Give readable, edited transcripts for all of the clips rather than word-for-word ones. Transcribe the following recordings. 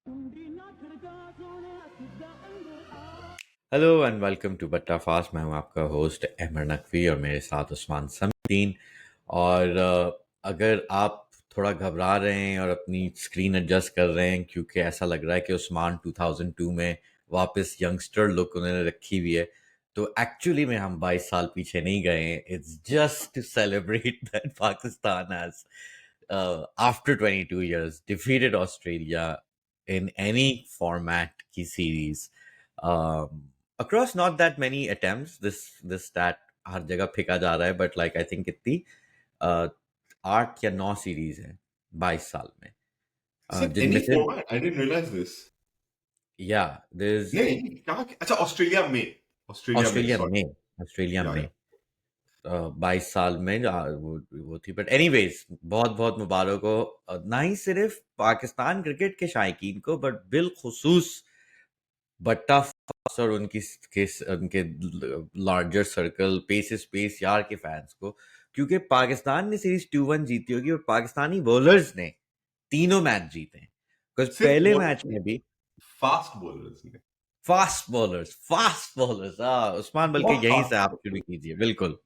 Hello and welcome to बट्टा fast. मैं हूं आपका होस्ट अमर नकवी और मेरे साथ उस्मान समीन। और अगर आप थोड़ा घबरा रहे हैं और अपनी स्क्रीन एडजस्ट कर रहे हैं क्योंकि ऐसा लग रहा है कि उस्मान 2002 में वापस यंगस्टर लुक उन्होंने रखी हुई है, तो एक्चुअली में हम 22 साल पीछे नहीं गए हैं। It's just to celebrate that Pakistan has after 22 years defeated Australia in any format की series across not that many attempts. This stat हर जगह फेंका जा रहा है, बट लाइक आई थिंक कितनी 8 या 9 सीरीज है 22 साल में, Is it जिनमें any से format? I didn't realize this. या देयर इज नहीं कहाँ अच्छा ऑस्ट्रेलिया में ऑस्ट्रेलिया सॉरी में ऑस्ट्रेलिया या में 22 साल में वो थी। बट एनीवेज, बहुत बहुत मुबारक हो, ना ही सिर्फ पाकिस्तान क्रिकेट के शायकीन को बट बिलखुसूस बट्टा फास्ट और उनके लार्जर सर्कल पेस स्पेस यार के फैंस को, क्योंकि पाकिस्तान ने सीरीज 2-1 जीती होगी और पाकिस्तानी बॉलर्स ने तीनों मैच जीते हैं। बिकॉज सिर्फ पहले बॉल मैच में भी फास्ट बॉलर्स ने फास्ट बॉलर्स उस्मान, बल्कि बहुत यहीं से फास्ट आप शुरू बॉलर्स। कीजिए। बिल्कुल।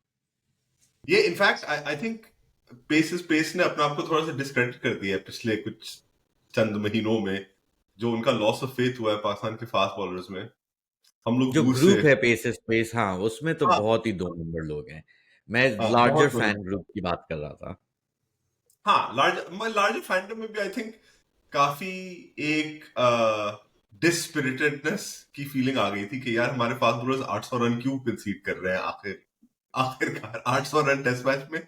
ये इनफैक्ट आई थिंक पेस ने अपने आप को थोड़ा सा डिस्क्रेडिट कर दिया है पिछले कुछ चंद महीनों में, जो उनका लॉस ऑफ फेथ हुआ है पाकिस्तान के फास्ट बॉलर्स में। हम लोग जो दूर से ग्रुप है पेस स्पेस, हाँ, उसमें तो हाँ बहुत ही 2 नंबर लोग हैं। मैं हाँ लार्जर बहुत लोग फैन ग्रुप की बात कर रहा था। हाँ लार्जर फैंडम में भी आई थिंक काफी एक डिस्पिरिटेडनेस की फीलिंग आ गई थी कि यार हमारे फास्ट बॉलर्स 800 रन क्यों कंसीड कर रहे हैं आखिरकार 800 रन टेस्ट मैच में।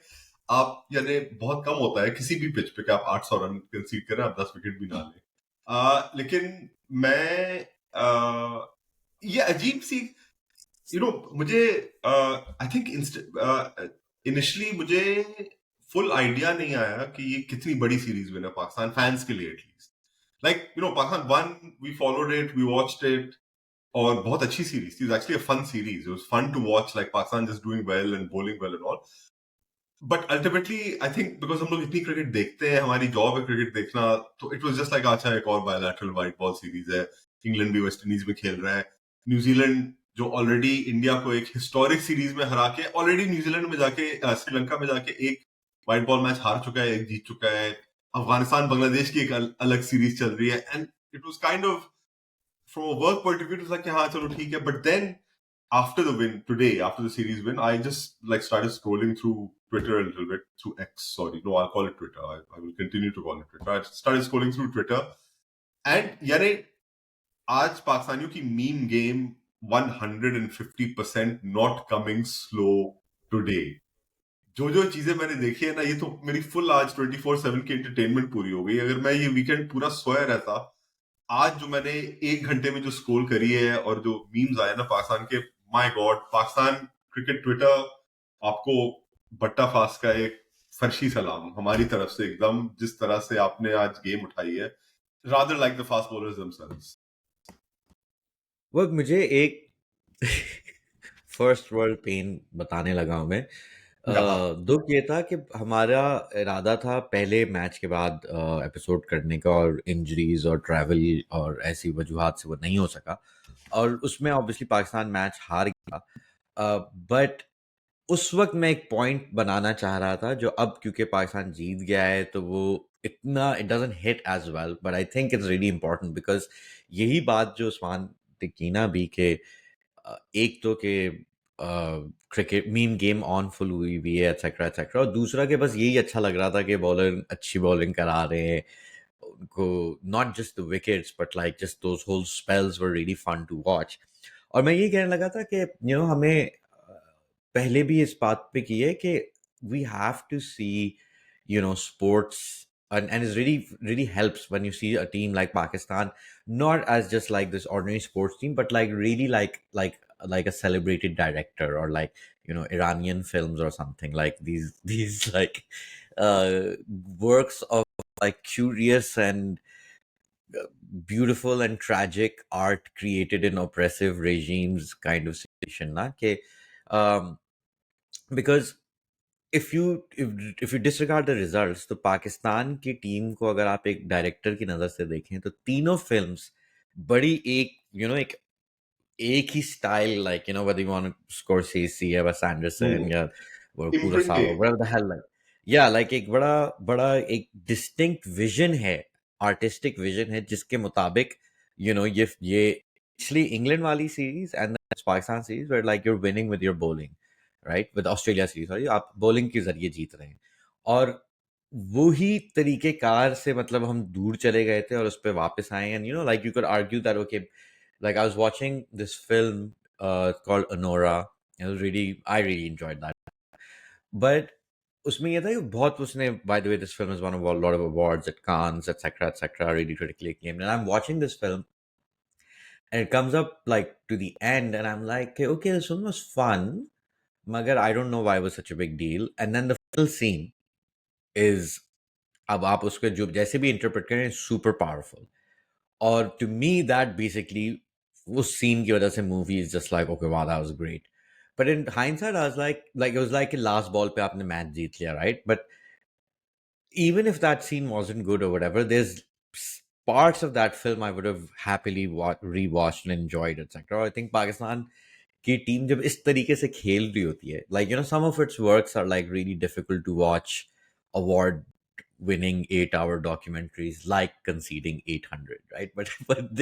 आप यानी बहुत कम होता है किसी भी पिच पे कि आप 800 रन कंसीड करें, आप 10 विकेट भी ना लें। लेकिन मैं ये अजीब सी मुझे आई थिंक इनिशियली मुझे फुल आइडिया नहीं आया कि ये कितनी बड़ी सीरीज विन है पाकिस्तान फैंस के लिए at least. Like Pakistan won, we followed it, we watched it, और बहुत अच्छी सीरीज थी। Actually a fun series, it was fun to watch, like Pakistan just doing well and bowling well and all. But ultimately I think because हम लोग इतनी cricket देखते हैं, हमारी जॉब है क्रिकेट देखना, तो इट वाज जस्ट लाइक अच्छा एक और बायलैटरल वाइट बॉल सीरीज है, इंग्लैंड भी वेस्ट इंडीज में खेल रहा है। न्यूजीलैंड जो ऑलरेडी इंडिया को एक हिस्टोरिक सीरीज में हरा के ऑलरेडी न्यूजीलैंड में जाके श्रीलंका में जाके एक वाइट बॉल मैच हार चुका है, एक जीत चुका है। अफगानिस्तान बांग्लादेश की एक अलग सीरीज चल रही है, and it was kind of from a work point of view, it was like, हाँ चलो ठीक है. But then after the win today, after the series win, I just like started scrolling through Twitter a little bit, through X. Sorry, no, I'll call it Twitter. I will continue to call it Twitter. I started scrolling through Twitter, and यारे आज पाकिस्तानियों की meme game 150% not coming slow today. जो जो चीजें मैंने देखी है ना, ये तो मेरी फुल आज 24/7 की एंटरटेनमेंट पूरी हो गई। अगर मैं ये वीकेंड पूरा सोया रहता, आज जो मैंने 1 घंटे में जो स्क्रॉल करी है और जो मीम्स आए ना पाकिस्तान के, my God, Pakistan cricket Twitter आपको बट्टा फास्ट का एक फर्शी सलाम हमारी तरफ से, एकदम जिस तरह से आपने आज गेम उठाई है, rather like the fast bowlers themselves. वो मुझे एक फर्स्ट वर्ल्ड पेन बताने लगा हूं मैं। हाँ दुख ये था कि हमारा इरादा था पहले मैच के बाद एपिसोड करने का, और इंजरीज और ट्रैवल और ऐसी वजूहात से वो नहीं हो सका, और उसमें ऑब्वियसली पाकिस्तान मैच हार गया। बट उस वक्त मैं एक पॉइंट बनाना चाह रहा था, जो अब क्योंकि पाकिस्तान जीत गया है तो वो इतना it doesn't hit as well, but I think it's really important because यही बात जो उस्मान ने की ना भी के एक तो के cricket meme game on full हुई हुई है एक्सेट्रा एक्सेट्रा, और दूसरा के बस यही अच्छा लग रहा था कि बॉलर अच्छी बॉलिंग करा रहे हैं उनको, not just the wickets but like just those whole spells were really fun to watch. और मैं ये कहने लगा था कि हमें पहले भी इस बात पे की है कि we have to see sports, and it really helps when you see a team like Pakistan not as just like this ordinary sports team, but like really like a celebrated director, or like Iranian films or something, like these like works of like curious and beautiful and tragic art created in oppressive regimes kind of situation na ke, um because if you disregard the results, तो पाकिस्तान की team को अगर आप एक director की नज़र से देखें तो तीनों फिल्म्स बड़ी एक ही style, like whether you want Scorsese या Wes Anderson या वो Kurosawa, imprinting. whatever the hell, like या लाइक एक बड़ा बड़ा एक डिस्टिंक्ट विजन है, आर्टिस्टिक विजन है, जिसके मुताबिक ये एक्चुअली इंग्लैंड वाली series and Pakistan series where like you're winning with your bowling, right, with Australia series, sorry, आप बॉलिंग के जरिए जीत रहे हैं। और वही तरीके कार से मतलब हम दूर चले गए थे और उस पर वापस आए, and like you can argue that okay, like I was watching this film called Anora. I really enjoyed that. But उसमें ये था कि बहुत उसने, by the way, this film has won a lot of awards at Cannes, etc., etc., really critically acclaimed. And I'm watching this film, and it comes up like to the end, and I'm like, okay, this film was fun, magar I don't know why it was such a big deal. And then the final scene is, अब आप उसको जो जैसे भी interpret करें, super powerful. और to me that basically, उस scene की वजह से movie is just like, okay, wow, that was great. But in hindsight, I was like it was like a last ball पे आपने match जीत लिया, right? But even if that scene wasn't good or whatever, there's parts of that film I would have happily rewatched and enjoyed, etc. I think Pakistan की team जब इस तरीके से खेल रही होती है, like some of its works are like really difficult to watch, award winning 8-hour documentaries like Conceding 800, right? But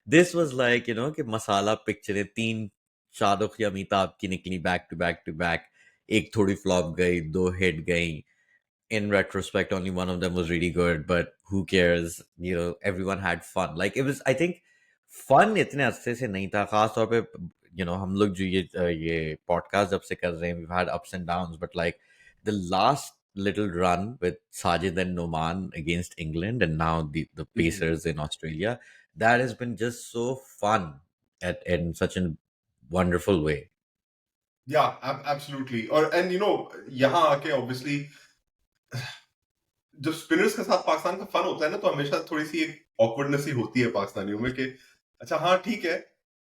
this was like कि मसाला पिक्चर है, तीन शाहरुख या अमिताभ की निकली बैक टू बैक, एक थोड़ी फ्लॉप गई, दो हिट गई, in retrospect, only one of them was really good, but who cares? Everyone had fun. Like it was, I think, fun इतने अच्छे से नहीं था, खास तौर पे हम लोग जो ये podcast जब से कर रहे हैं, we've had ups and downs, but like the last little run with Sajid and Noman against England, and now the Pacers in Australia, that has been just so fun in such a wonderful way. Yeah, absolutely. और and यहाँ आके obviously जब spinners के साथ पाकिस्तान का fun होता है ना, तो हमेशा थोड़ी सी एक ऑकवर्डनेस ही होती है पाकिस्तानियों में कि अच्छा हाँ ठीक है,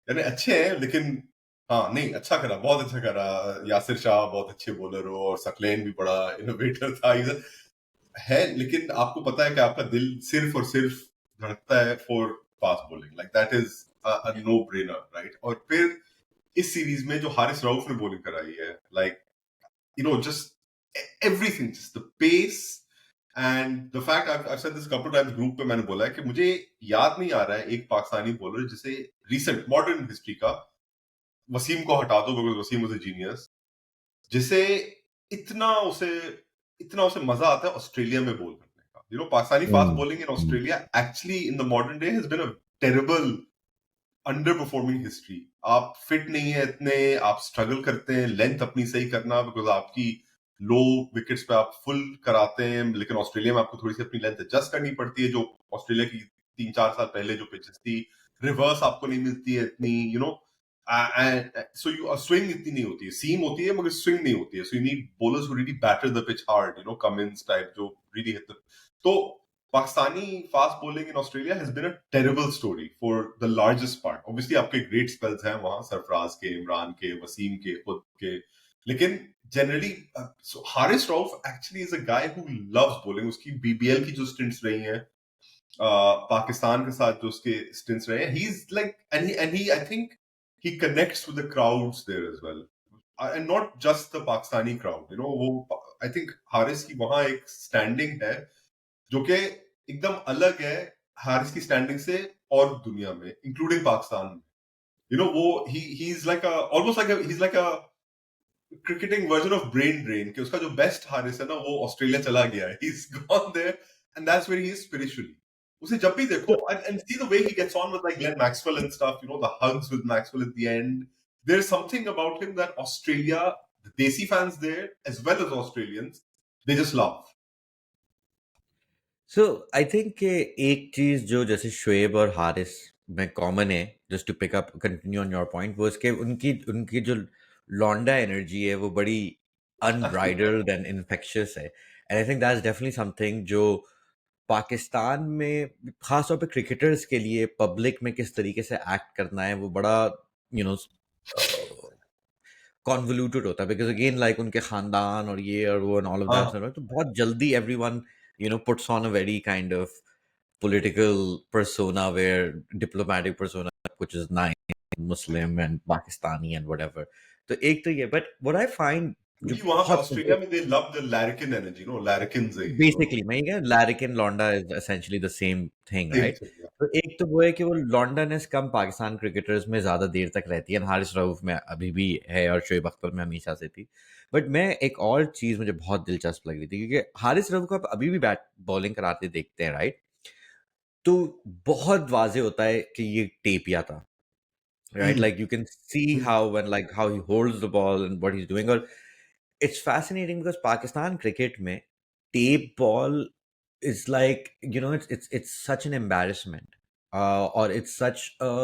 यानी अच्छे हैं लेकिन हाँ नहीं अच्छा करा, बहुत अच्छा करा। यासिर शाह बहुत अच्छे बॉलर हो और सकलेन भी बड़ा इनोवेटर था है, लेकिन आपको पता है कि आपका दिल सिर्फ और सिर्फ धड़कता है for fast bowling, like that is a no brainer, right? और फिर इस सीरीज में जो हारिस रऊफ ने बॉलिंग कराई है, like just everything, just the pace and the fact I've said this a couple of times group पे मैंने बोला है कि मुझे याद नहीं आ रहा है एक पाकिस्तानी बॉलर जिसे recent modern history का, वसीम को हटा दो because Wasim was a genius, जिसे इतना उसे इतना उसे मजा आता है ऑस्ट्रेलिया में बॉल करने का। Pakistani fast Mm. Bowling in Mm. Australia actually in the modern day has been a terrible underperforming history. आप फिट नहीं है इतने, आप स्ट्रगल करते हैं लेंथ अपनी सही करना, बिकॉज आपकी लो विकेट्स पे आप फुल कराते हैं, लेकिन ऑस्ट्रेलिया में आपको थोड़ी सी अपनी लेंथ एडजस्ट करनी पड़ती है, जो ऑस्ट्रेलिया की 3-4 साल पहले जो पिचेस थी, रिवर्स आपको नहीं मिलती है इतनी, सो यू स्विंग इतनी नहीं होती है, सीम होती है मगर स्विंग नहीं होती है, so you need bowlers who really batter the pitch hard, Cummins type जो रियली हिट द, तो Pakistani fast bowling in Australia has been a terrible story for the largest part. Obviously आपके ग्रेट स्पेल्स हैं वहां, सरफराज के, इमरान के, वसीम के, खुद के, लेकिन generally Haris Rauf actually is a guy who loves bowling. उसकी बीबीएल की जो स्टिंट्स रही हैं, पाकिस्तान के साथ जो उसके स्टिंट्स रहे हैं, he is like and he I think he connects with the crowds there as well, and not just the Pakistani crowd, वो आई थिंक हारिस की वहां एक स्टैंडिंग है जो कि एकदम अलग है हारिस की स्टैंडिंग से और दुनिया में, इंक्लूडिंग पाकिस्तान में। वो ही is like a almost like he is like a cricketing version of brain drain, कि उसका जो बेस्ट हारिस है ना वो ऑस्ट्रेलिया चला गया है, he is gone there and that's where he is spiritually. उसे जब भी देखो and see the way he gets on with like Glenn Maxwell and stuff, the hugs with Maxwell at the end, there is something about him that Australia, the desi fans there as well as Australians, they just love. So I think कि एक चीज जो जैसे शुएब और हारिस में common है, just to pick up continue on your point, वो इसके उनकी उनकी जो लौंडा एनर्जी है वो बड़ी अनब्राइडल्ड एंड इन्फेक्शियस है, and I think that's definitely something जो पाकिस्तान में खास तौर पे क्रिकेटर्स के लिए पब्लिक में किस तरीके से एक्ट करना है वो बड़ा यू नो कॉन्वोल्यूटेड होता है, बिकॉज अगेन लाइक उनके खानदान और ये और वो एंड ऑल ऑफ दैट हाँ, तो बहुत जल्दी everyone puts on a very kind of political persona where diplomatic persona which is nice Muslim and Pakistani and whatever. तो एक तो ये, but what I find जो क्योंकि वहां पे बहुत ऑस्ट्रेलिया में they love the larrikin energy, no larrikin से बेसिकली मैं क्या larrikin लौंडा is essentially the same thing, same right? Thing. तो एक तो वो है कि वो लॉन्डनेस कम पाकिस्तान क्रिकेटर्स में ज्यादा देर तक रहती है, हारिस रऊफ में अभी भी है और शोएब अख्तर में हमेशा से थी। बट मैं एक और चीज मुझे बहुत दिलचस्प लग रही थी, क्योंकि हारिस रऊफ को आप अभी भी बैट बॉलिंग कराते देखते हैं, राइट? तो बहुत वाज़ेह होता है कि ये टेपिया था, right? Hmm, like you can see how when like how he holds the ball and what he is doing. और it's fascinating because Pakistan cricket में tape ball is like it's such an embarrassment, और it's such a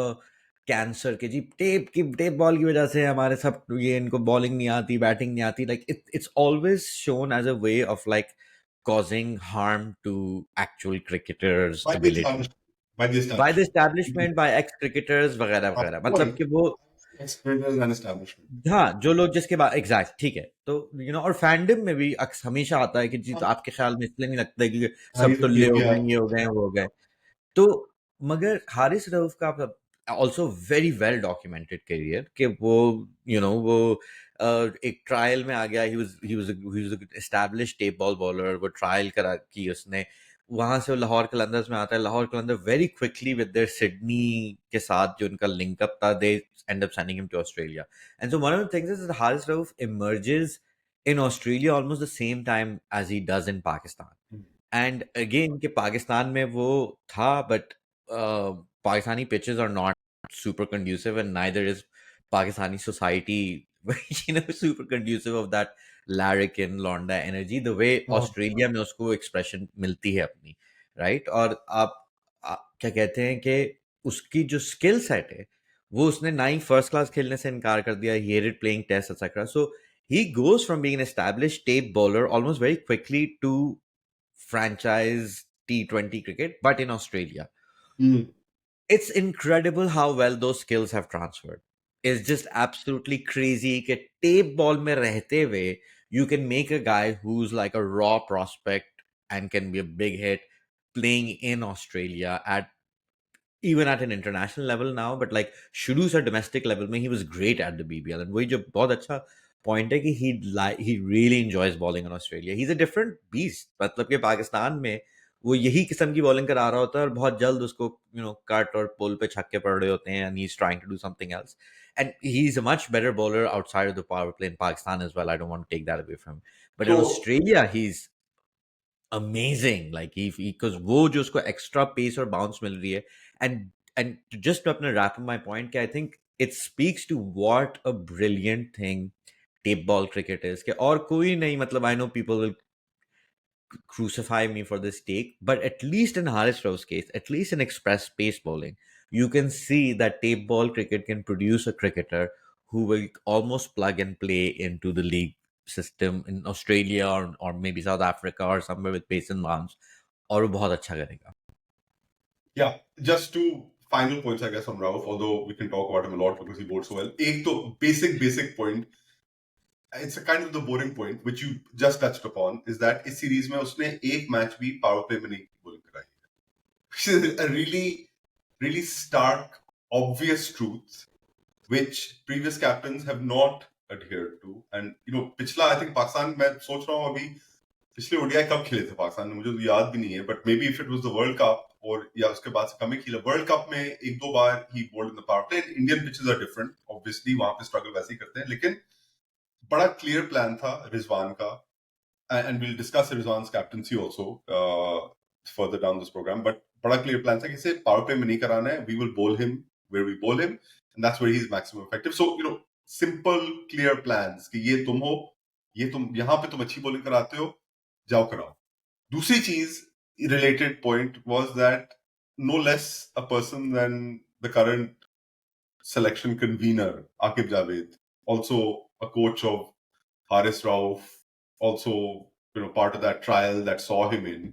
cancer के जी tape ball की वजह से हमारे सब ये इनको बॉलिंग नहीं आती, बैटिंग नहीं आती, like it's always shown as a way of like causing harm to actual cricketers by the ability establishment, by the by the establishment, establishment, by ex cricketers वगैरह हाँ, वगैरह, वही मतलब कि वो एक्सपीरियंस एंड एस्टैब्लिशमेंट। हाँ, जो लोग जिसके बाद एग्जैक्ट ठीक है, तो और फैंडम में भी हमेशा आता है कि जी तो हाँ, आपके ख्याल में इसलिए नहीं लगता है क्योंकि हाँ, ये सब तो तुल्ले हो टेपिया। गए, ये हो गए, वो हो गए। तो मगर हारिस रऊफ का also very well documented career कि वो वो एक ट्रायल में आ गया, he was established tape ball bowler, वो ट्रायल करा की उसने, वहां से वो लाहौर कलंदर्स में आता है, Lahore Qalandar very quickly with their Sydney के साथ जो उनका लिंकअप था, they end up sending him to Australia. And so one of the things is Haris Rauf emerges in Australia almost the same time as he does in Pakistan. And again कि पाकिस्तान में वो था, but Pakistani pitches are not super conducive and neither is Pakistani society super conducive of that larrikin londa energy the way हाँ, Australia में उसको expression मिलती है अपनी, राइट? और क्या कहते हैं कि उसकी जो स्किल सेट है वो उसने ना ही फर्स्ट क्लास खेलने से इनकार कर दिया, he hated playing test etcetera, so he goes from being an established tape bowler almost very quickly to franchise T20 cricket, but in Australia. Hmm, It's incredible how well those skills have transferred. It's just absolutely crazy that tape ball mein rehte hue, you can make a guy who's like a raw prospect and can be a big hit playing in Australia at even at an international level now, but like शुरू से domestic level में he was great at the BBL, and वही जो बहुत अच्छा point है कि he really enjoys bowling in Australia. He's a different beast. मतलब कि पाकिस्तान में वो यही किस्म की बॉलिंग करा रहा होता है और बहुत जल्द उसको कट और पुल पे छक्के पड़ रहे होते हैं, and he's trying to do something else. And he's a much better bowler outside of the power play in Pakistan as well. I don't want to take that away from him. But in तो Australia, he's amazing. Like he because वो जो उसको extra pace और bounce मिल रही है, and just to अपने wrap up my point कि I think it speaks to what a brilliant thing tape ball cricket is कि और कोई नहीं, मतलब I know people will crucify me for this take, but at least in Haris Rauf's case, at least in express pace bowling, you can see that tape ball cricket can produce a cricketer who will almost plug and play into the league system in Australia or maybe South Africa or somewhere with pace and bounce, और वो बहुत अच्छा करेगा। yeah, just two final points I guess from Rauf, although we can talk about him a lot because he bowled so well। एक तो basic point, it's a kind of the boring point which you just touched upon, is that इस series में उसने एक match भी power play में नहीं bowling कराई, which is a really stark obvious truth which previous captains have not adhered to। and पिछला I think Pakistan, मैं सोच रहा हूँ अभी पिछले ओडीआई कब खेले थे पाकिस्तान ने, मुझे तो याद भी नहीं है, but may be if it was the world cup और या उसके बाद से कम ही खेला। वर्ल्ड कप में एक दो बार ही bowled in the power play. Indian pitches are different obviously, वहां पे स्ट्रगल वैसे ही करते हैं, लेकिन बड़ा क्लियर प्लान था रिजवान का, and we'll discuss Rizwan's captaincy also further down this program, but बड़ा क्लियर प्लान था कि इसे पावर प्ले में नहीं कराना है, we will bowl him where we bowl him and that's where he is maximum effective। so simple clear plans कि ये तुम हो, ये तुम यहाँ पे तुम अच्छी बॉलिंग कराते हो, जाओ कराओ। दूसरी चीज related point was that no less a person than the current selection convener Akib Javed, also a coach of Haris Rauf, also part of that trial that saw him in,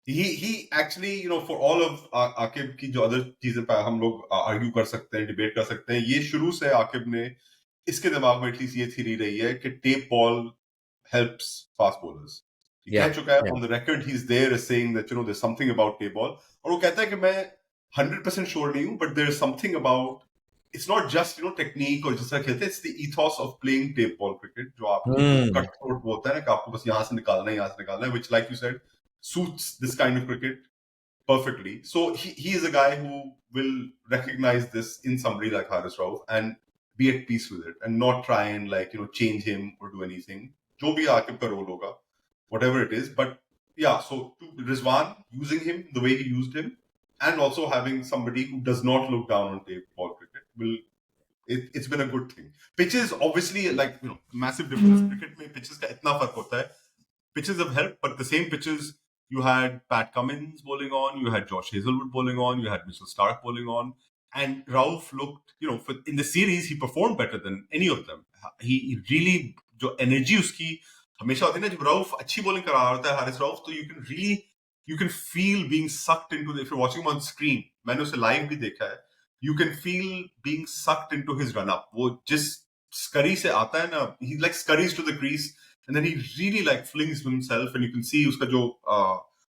he actually for all of Akib की जो other चीजें पे हम लोग argue कर सकते हैं, debate कर सकते हैं, ये शुरू से आकिब ने इसके दिमाग में एटलीस्ट ये थ्योरी रही है कि tape ball helps fast bowlers. ये कह Yeah, चुका है yeah. on the record, he's there as saying that there's something about tape ball. और वो कहता है कि मैं 100% sure नहीं हूँ, but there is something about, it's not just technique और जिस तरह खेलते हैं, it's the ethos of playing tape ball cricket, जो आपको जो Hmm. cut throat होता है ना, कि आपको बस यहाँ से निकालना है, यहाँ से निकालना है, which like you said suits this kind of cricket perfectly. So he is a guy who will recognize this in somebody like Haris Rauf and be at peace with it and not try and change him or do anything. Jo bhi Akib ka role hoga, whatever it is. But yeah, so to Rizwan, using him the way he used him, and also having somebody who does not look down on tape ball cricket it's been a good thing. Pitches obviously massive difference. Cricket mein pitches ka itna fark hota hai. Pitches have helped, but the same pitches you had Pat Cummins bowling on, you had Josh Hazelwood bowling on, you had Mitchell Stark bowling on, and Rauf looked, in the series he performed better than any of them. He really, जो energy उसकी हमेशा होती है ना, जब Rauf अच्छी bowling करा रहा होता है, Haris Rauf, तो you can feel being sucked into if you're watching him on screen. मैंने उसे live भी देखा है. You can feel being sucked into his run up. वो जिस scurry से आता है ना, he like scurries to the crease. And then he really flings himself, and you can see uska jo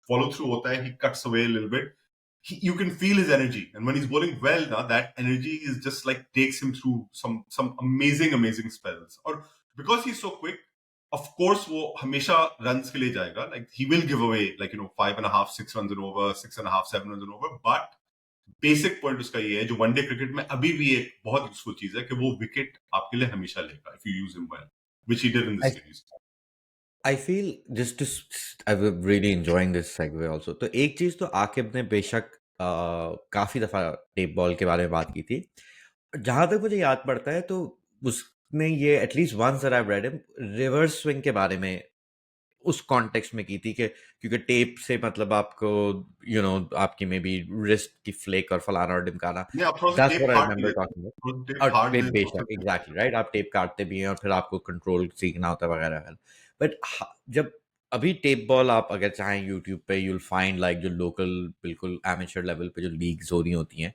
follow through hota hai, he cuts away a little bit. You can feel his energy, and when he's bowling well, now that energy is just takes him through some amazing spells. Or because he's so quick, of course, wo hamesha runs ke liye jayega. Like he will give away 5.5, 6 runs and over, 6.5, 7 runs and over. But basic point uska ye hai, jo one day cricket mein abhi bhi ek bahut useful cheez hai, कि वो wicket आपके लिए हमेशा लेगा if you use him well, which he did in the I series. I feel I'm really enjoying this segue also. तो एक चीज तो आकिब ने बेशक काफी दफा टेप बॉल के बारे में बात की थी. जहां तक मुझे याद पड़ता है तो उसने ये at least once that I read him reverse swing के बारे में उस कॉन्टेक्स्ट में की थी कि क्योंकि टेप से मतलब आपको आपकी मे बी रिस्ट की फ्लेक और फलाना और ढिमकाना. नहीं, आप थोड़ा सा दैट्स टेप व्हाट आई काट भी रिमेंबर लेते हैं, टॉकिंग अबाउट. थोड़ा टेप और काट दें तो बेशक फिर एग्जैक्टली राइट, आप टेप काटते भी हैं और फिर आपको कंट्रोल सीखना होता है वगैरह वगैरह. बट जब अभी टेप बॉल आप अगर चाहें यूट्यूब पे यूल फाइंड लाइक जो लोकल बिल्कुल एमेचर लेवल पे जो लीग्स हो रही होती हैं,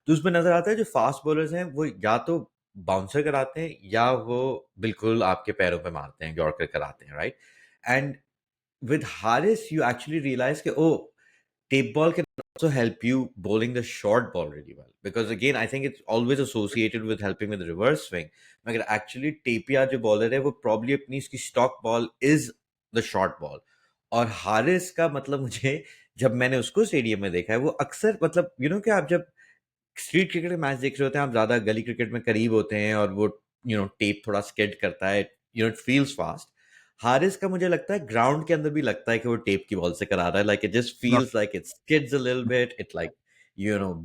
तो उसमें नजर आता है जो फास्ट बॉलर्स हैं वो या तो बाउंसर कराते हैं या वो बिल्कुल आपके पैरों पे मारते हैं, यॉर्कर कराते हैं, right. And with Harris, you actually realize that, oh, tape ball can also help you bowling the short ball really well. Because again, I think it's always associated with helping with the reverse swing. मगर actually टेपिया जो bowler है वो probably अपनी इसकी stock ball is the short ball. और हारिस का मतलब मुझे जब मैंने उसको स्टेडियम में देखा है वो अक्सर मतलब कि आप जब स्ट्रीट क्रिकेट के मैच देख रहे होते हैं, आप ज्यादा गली क्रिकेट में करीब होते हैं और वो टेप थोड़ा स्केड करता है, इट फील्स फास्ट. हारिस का मुझे लगता है ग्राउंड के अंदर भी लगता है कि वो टेप की बॉल से करा रहा है. लाइक इट जस्ट ना, feels like it skids a little bit, it like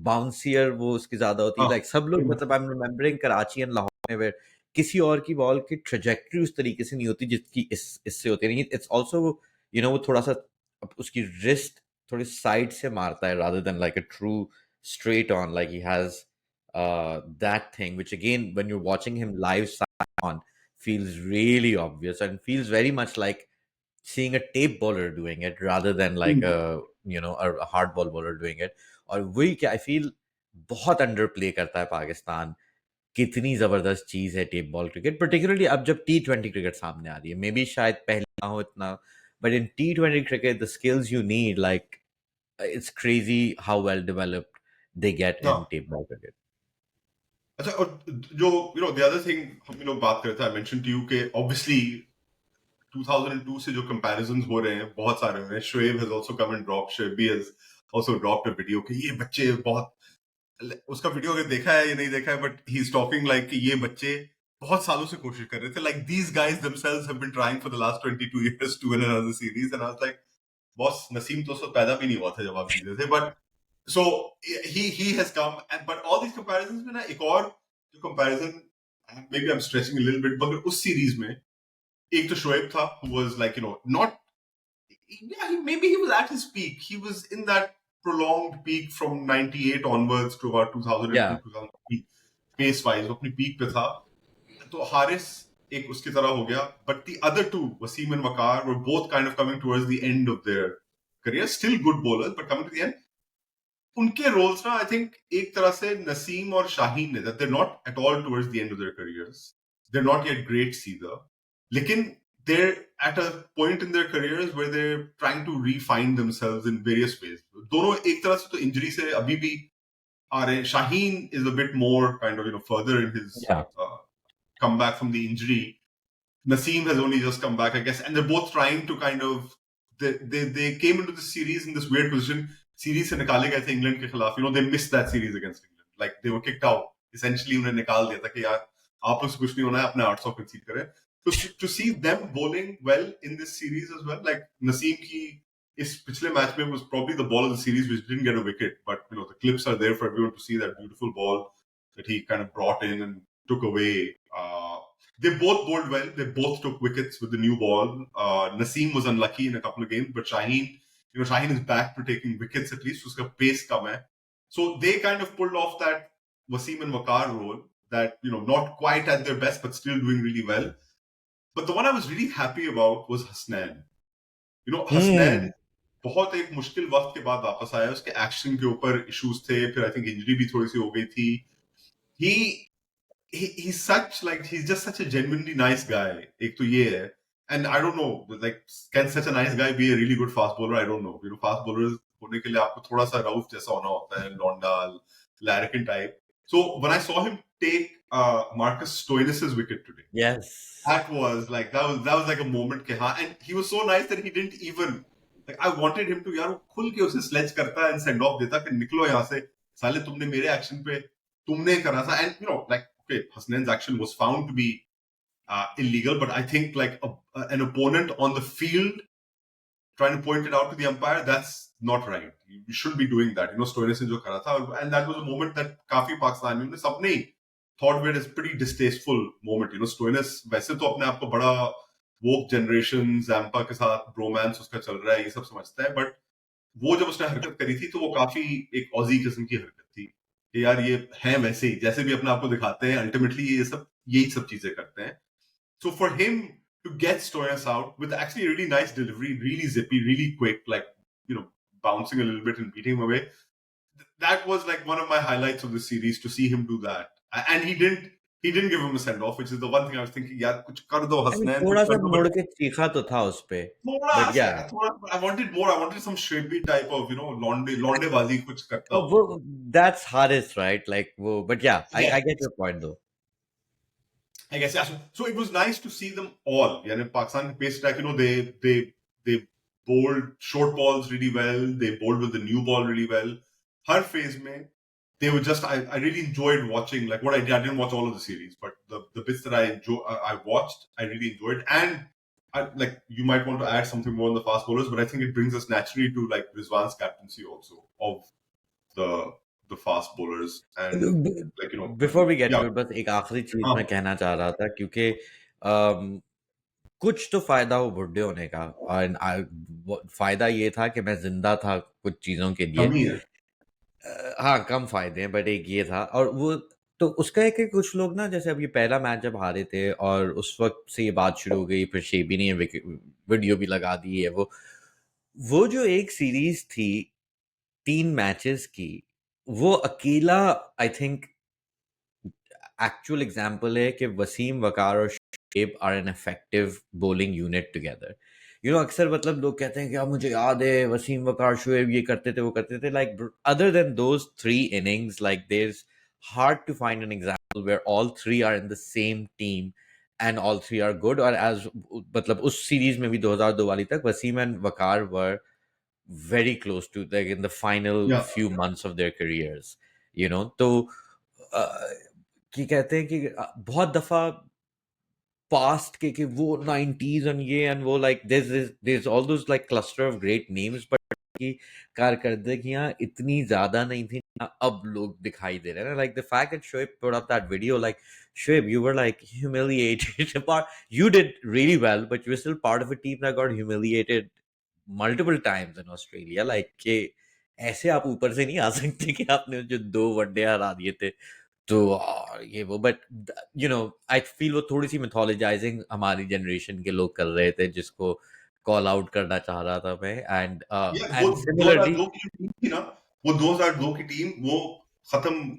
bouncier वो उसकी ज्यादा होती है. हाँ, लाइक सब लोग मतलब I am remembering Karachi and Lahore में where किसी और की बॉल की ट्रेजेक्टरी उस तरीके से नहीं होती जिसकी इससे होती है. इट्स ऑल्सो वो थोड़ा सा उसकी रिस्ट थोड़ी साइड से मारता है rather than like a true straight on, like he has that thing which again when you're watching him live on feels really obvious and feels very much like seeing a tape bowler doing it rather than like a hard ball bowler doing it. और वही क्या I feel बहुत under play करता है पाकिस्तान. कितनी जबरदस्त चीज है टेप बॉल क्रिकेट, पर्टिकुलरली अब जब T20 क्रिकेट सामने आ रही है. मे बी शायद पहले ना हो इतना, but in T20 cricket the skills you need like it's crazy how well developed they get in हाँ. tape ball cricket. अच्छा, और जो the other thing हम लोग बात करते हैं, I mentioned to you कि obviously 2002 से जो comparisons हो रहे हैं बहुत सारे हो रहे हैं. Shoaib has also come and dropped, Shoaib has also dropped a video कि ये बच्चे बहुत, उसका वीडियो अगर देखा है या नहीं देखा है, but he is talking like कि ये बच्चे बहुत सालों से कोशिश कर रहे थे. Like these guys themselves have been trying for the last 22 years to win another series, and I was like boss, Naseem तो उस वक्त पैदा भी नहीं हुआ था जब आप जीते थे. But so he has come, and but all these comparisons में ना एक और जो comparison, maybe I am stretching a little bit, मगर उस सीरीज में एक तो शोएब था who was like not, yeah, maybe he was at his peak. He was in that prolonged peak from 98 onwards to about 2002, Yeah, 2003 pace wise. वो अपनी peak पे था. तो हारिस एक उसकी तरह हो गया. But the other two, Wasim and Waqar, were both kind of coming towards the end of their career. Still good bowlers, but coming to the end. उनके roles ना, I think एक तरह से नसीम और शाहीन ने, that they're not at all towards the end of their careers. they're not yet greats either. लेकिन they're at a point in their careers where they're trying to refine themselves in various ways. दोनों एक तरह से तो injury से अभी भी आ रहे हैं. Shaheen is a bit more kind of further in his Yeah. comeback from the injury. Naseem has only just come back, I guess, and they're both trying to kind of they came into the series in this weird position. Series से निकाले गए थे England के खिलाफ. They missed that series against England. Like they were kicked out. Essentially उन्हें निकाल दिया था कि यार आप लोग से कुछ नहीं होना है, अपने 800 concede करें. To see them bowling well in this series as well, like Naseem की इस पिछले मैच में was probably the ball of the series which didn't get a wicket, but the clips are there for everyone to see that beautiful ball that he kind of brought in and took away. They both bowled well. They both took wickets with the new ball. Naseem was unlucky in a couple of games, but Shaheen is back to taking wickets at least. Uska pace kam hai. So they kind of pulled off that Wasim and Waqar role that, not quite at their best, but still doing really well. But the one I was really happy about was Hasnain. Hasnain बहुत एक मुश्किल वक्त के बाद वापस आया. उसके action के ऊपर इश्यूज थे, फिर आई थिंक इंजरी भी थोड़ी सी हो गई थी. He he's just such a genuinely nice guy. एक तो ये है. And I don't know, like, can such a nice guy be a really good fast bowler? I don't know. Fast bowlers होने के लिए आपको थोड़ा सा Rauf जैसा होना होता है, Londal, Larrikin type. So when I saw him take Marcus Stoinis' wicket today, Yes. that was like a moment के हाँ, and he was so nice that he didn't even, like, I wanted him to, यार वो खुल के उसे sledge करता and send off देता कि निकलो यहाँ से, साले तुमने मेरे action पे तुमने करा था. And like, okay, Hasnain's action was found to be illegal, but I think like an opponent on the field trying to point it out to the umpire, that's not right. You shouldn't be doing that. Stoinis ने जो करा था, and that was a moment that काफी पाकिस्तानियों ने सबने thought were a pretty distasteful moment. Stoinis वैसे तो अपने आप को बड़ा woke generation, Zampa के साथ bromance उसका चल रहा है, ये सब समझता है, but वो जब उसने हरकत करी थी तो वो काफी एक ऑजी किस्म की हरकत थी कि यार ये है वैसे ही जैसे भी अपने आप को दिखाते हैं, अल्टीमेटली यही सब चीजें करते हैं. So for him to get Stoinis out with actually a really nice delivery, really zippy, really quick, like, bouncing a little bit and beating him away, that was like one of my highlights of the series, to see him do that. And he didn't give him a send off, which is the one thing I was thinking, यार कुछ कर दो हसनैन, थोड़ा कुछ सा कर दो. मुड़ के चीखा तो था उस पे, but yeah. I wanted more. I wanted some Shrebi type of, Londe bazi कुछ करता हो. That's hardest, right? Like, but yeah, Yes. I get your point though. I guess, yeah. So it was nice to see them all. Yeah, Pakistan pace attack, they bowled short balls really well. They bowled with the new ball really well. Her phase mein, they were just, I really enjoyed watching, like what I did. I didn't watch all of the series, but the bits that I watched, I really enjoyed. And like, you might want to add something more on the fast bowlers, but I think it brings us naturally to like Rizwan's captaincy also of the fast bowlers. And like, Before we get yeah. to it, बस एक आखिरी चीज हाँ. मैं कहना चाह रहा था, क्योंकि कुछ तो फायदा हो बुढ़े होने का, और फायदा ये था कि मैं जिंदा था कुछ चीजों के लिए. कमी है. हाँ, कम फायदे हैं, बट एक ये था. और वो तो उसका है कि कुछ लोग ना, जैसे अब ये पहला मैच जब हारे थे और उस वक्त से ये बात शुरू हो गई, फिर शेबी ने वीडियो भी लगा दी है. वो जो एक सीरीज थी 3 मैचेस की, वो अकेला आई थिंक एक्चुअल एग्जाम्पल है कि वसीम, वकार और Shoaib are an effective bowling unit together. अक्सर मतलब लोग कहते हैं कि मुझे याद है वसीम, वकार, शोएब ये करते थे, वो करते थे. Like other than those 3 innings, like there's hard to find an example where all 3 are in the same team and all 3 are good. और as मतलब उस सीरीज में भी 2002 वाली तक Wasim and Waqar were very close to, like, in the final Yeah. few months of their careers. तो कि कहते हैं कि बहुत दफा पास्ट के वो 90s और ये एंड वो, like there's all those like cluster of great names, but की कारकर्दगियां इतनी ज्यादा नहीं थी अब लोग दिखाई दे रहे हैं. Like the fact that Shoaib put up that video, like, Shoaib, you were like humiliated. You did really well, but you were still part of a team that got humiliated multiple times in Australia. Like कि ऐसे आप ऊपर से नहीं आ सकते कि आपने जो 2 वनडे हरा दिए थे. तो ये वो, बट आई फील वो थोड़ी सी मिथोलॉजाइजिंग हमारी जनरेशन के लोग कर रहे थे, जिसको कॉल आउट करना चाह रहा था मैं. एंड वो एंड सिमिलरली 2002 की टीम थी ना, वो 2002 की टीम वो खत्म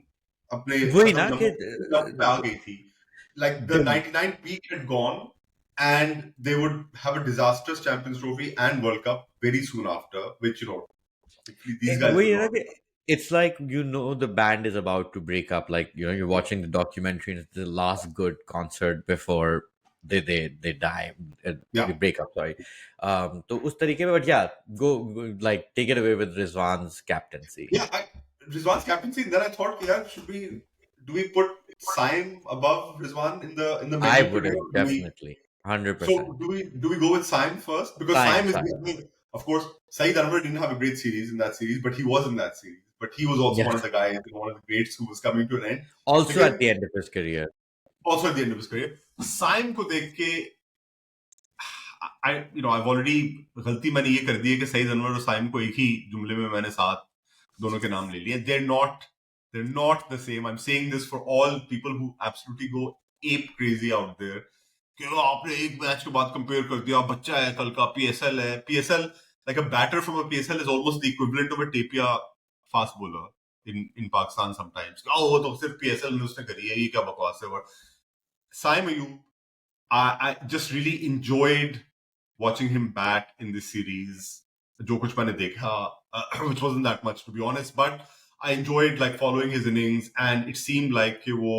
अपने वही खत्म ना कि जब पे आ गई थी. like the 99 peak had gone, and they would have a disastrous Champions Trophy and World Cup very soon after, which, hopefully these guys Well, will not. it's like the band is about to break up. Like you're watching the documentary, and it's the last good concert before they die, they Yeah. break up. Sorry. तो उस तरीके में, but yeah, go like take it away with Rizwan's captaincy. Yeah, Rizwan's captaincy. Then I thought, yeah, do we put Saim above Rizwan in the I menu would today? have Or do we? definitely 100%. So do we go with Saim first? Because Saim, Saim is, Saim. of course, Saeed Anwar didn't have a great series in that series, but he was in that series. But he was also one of Yes. the guys, one of the greats who was coming to an end. Also at Again, the end of his career. also at the end of his career, Saim को देख के I've already गलती मैंने ये कर दी है कि सईद अनवर और साइम को एक ही जुमले में मैंने साथ दोनों के नाम ले लिए. They're not the same. I'm saying this for all people who absolutely go ape crazy out there कि आपने एक मैच के बाद कंपेयर कर दिया, बच्चा है कल का, PSL है. PSL, like a batter from a PSL is almost the equivalent of a Tapia fast bowler in Pakistan sometimes. वो तो सिर्फ PSL में उसने करी है, ये क्या बकवास है. Saim Ayub, I just really enjoyed watching him bat in this series. जो कुछ मैंने देखा, which wasn't that much to be honest, but I enjoyed like following his innings, and it seemed like कि वो,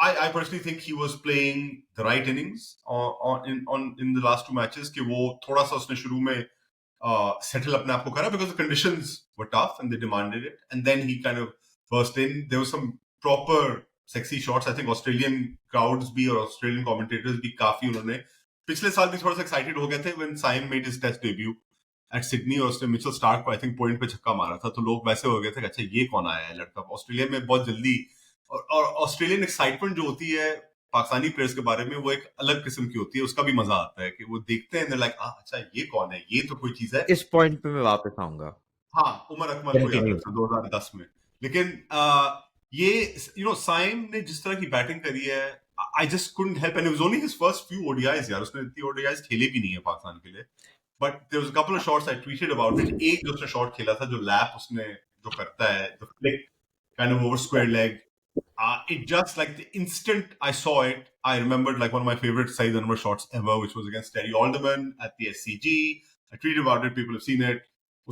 I personally think he was playing the right innings in the last two matches. कि वो थोड़ा सा उसने शुरू में settle अपने आप को करा because the conditions were tough and they demanded it, and then he kind of burst in. There was some proper sexy shots. I think Australian crowds भी और Australian commentators भी काफी उन्होंने पिछले साल भी थोड़ा सा excited हो गए थे when Saim made his test debut at Sydney और उसने मिचेल स्टार्क को I think point पे छक्का मारा था, तो लोग वैसे हो गए थे कि अच्छा ये कौन आया है लड़का. ऑस्ट्रेलिया में बहुत जल्दी, और ऑस्ट्रेलियन एक्साइटमेंट जो होती है पाकिस्तानी प्लेयर्स के बारे में, वो एक अलग किस्म की होती है. उसका भी मजा आता है कि वो देखते हैं लाइक अच्छा ये कौन है, ये तो कोई चीज है. इस पॉइंट पे मैं वापस आऊंगा. हाँ, उमर अकमल को याद कंटिन्यू. रखना 2010 में. लेकिन ये साइम ने जिस तरह की बैटिंग करी है, I just couldn't help, and it was only his first few ODIs. यार उसने इतनी ओडीआईज खेले भी नहीं है पाकिस्तान के लिए, but there was a couple of shots I tweeted about it. एक जो उसने शॉट खेला था, जो लैप उसने जो करता है, the flick kind of over square leg, it just, like, the instant I saw it, I remembered like one of my favorite Saeed Anwar shots ever, which was against Terry Alderman at the SCG. I tweeted about it, people have seen it.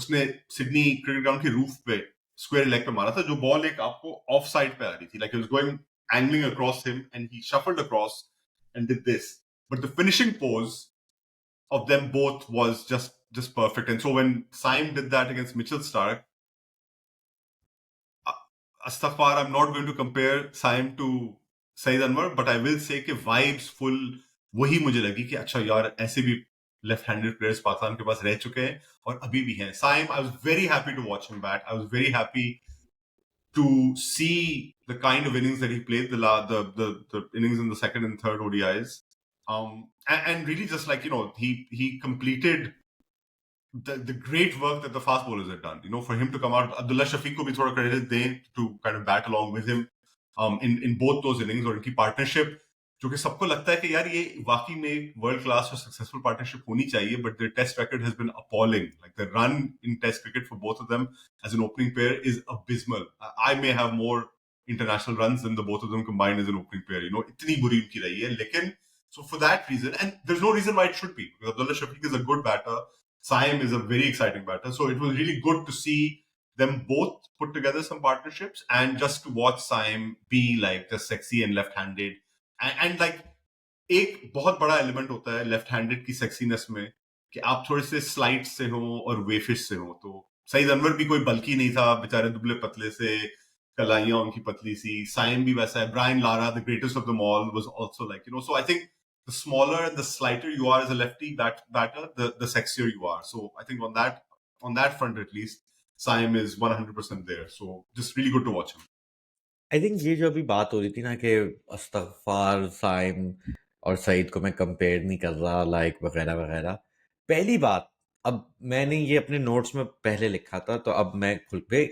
उसने Sydney cricket ground के roof पे square leg पे मारा था, जो ball एक आपको of side पे आ रही थी, like it was going angling across him and he shuffled across and did this. But the finishing pose of them both was just perfect. And so when Saim did that against Mitchell Stark, Astafar, I'm not going to compare Saim to Saeed Anwar, but I will say कि vibes full वही मुझे लगी कि अच्छा यार ऐसे भी left-handed players Pakistan के पास रह चुके हैं और अभी भी हैं. Saim, I was very happy to watch him bat. I was very happy to see the kind of innings that he played, the innings in the second and third ODIs, and really just like he completed the great work that the fast bowlers had done. For him to come out, Abdullah Shafiq को भी थोड़ा credit दें to kind of bat along with him in both those innings, और इनकी partnership जो कि सबको लगता है कि यार ये वाकई में world class और successful partnership होनी चाहिए, but their test record has been appalling. Like the run in test cricket for both of them as an opening pair is abysmal. I may have more international runs than the both of them combined as an opening pair. इतनी बुरी उनकी रही है, लेकिन so for that reason, and there's no reason why it should be, because Abdullah Shafiq is a good batter. Saim is a very exciting batter. So it was really good to see them both put together some partnerships, and just to watch Saim be like just sexy and left-handed. And like एक बहुत बड़ा element होता है left handed की sexiness में कि आप थोड़े से स्लाइड से हो और वेफिश से हो. तो सईद अनवर भी कोई बल्कि नहीं था, बेचारे दुबले पतले से, कलाइयां उनकी पतली सी. साइम भी वैसा है. Brian Lara, the greatest of them all, was also like so I think the smaller and the slighter you are as a lefty batter, the sexier you are. So I think on that front at least, Saim is 100% there. So just really good to watch him. I think ये जो अभी बात हो रही थी ना कि अस्तगफार, साइम और सईद को मैं कंपेयर नहीं कर रहा, लाइक वगैरह वगैरह. पहली बात, अब मैंने ये अपने नोट्स में पहले लिखा था, तो अब मैं खुल पे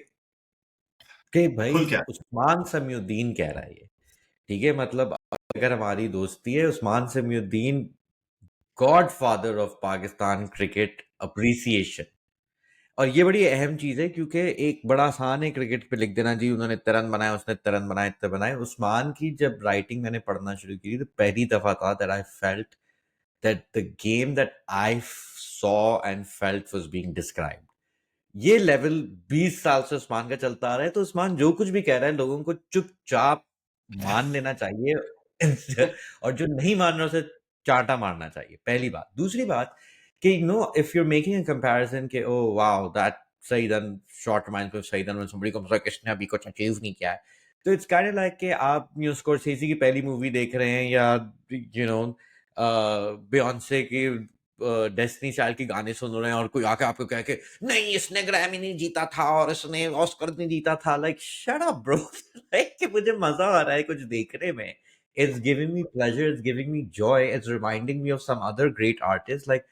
कि भाई खुल क्या? उस्मान समीउद्दीन कह रहा है ये, ठीक है. मतलब अगर हमारी दोस्ती है, Usman Samiuddin, God father of Pakistan cricket appreciation, और ये बड़ी अहम चीज़ है क्योंकि एक बड़ा आसान है क्रिकेट पे लिख देना जी उन्होंने इतने रन बनाए, उसने इतने रन बनाए, इतने बनाए। उस्मान की जब राइटिंग मैंने पढ़ना शुरू की तो पहली दफ़ा था that I felt that the game that I saw and felt was being described. ये लेवल 20 साल से उस्मान का चलता आ रहा है, तो उस्मान जो कुछ भी कह रहा है लोगों को चुपचाप मान लेना चाहिए और जो नहीं मान रहा उसे चांटा मारना चाहिए, पहली बात। दूसरी बात कि if you are making a comparison कि ओह वाओ दैट सईदन शॉट रिमाइंड्स मी ऑफ सईदन व्हेन समबडी कम्स लाइक इसने अभी कुछ अचीव नहीं किया है। तो इट्स काइंड ऑफ लाइक कि आप स्कोरसेज़ी की पहली मूवी देख रहे हैं या नो बियोंसे की डेस्टिनी चाइल्ड के गाने सुन रहे हैं और कोई आके आपको कहे कि नहीं इसने ग्रैमी नहीं जीता था और इसने ऑस्कर नहीं जीता था। Like shut up bro. Like कि मुझे मजा आ रहा है कुछ देखने में। It's giving me pleasure, it's giving me joy, it's reminding me of some other great artist. Like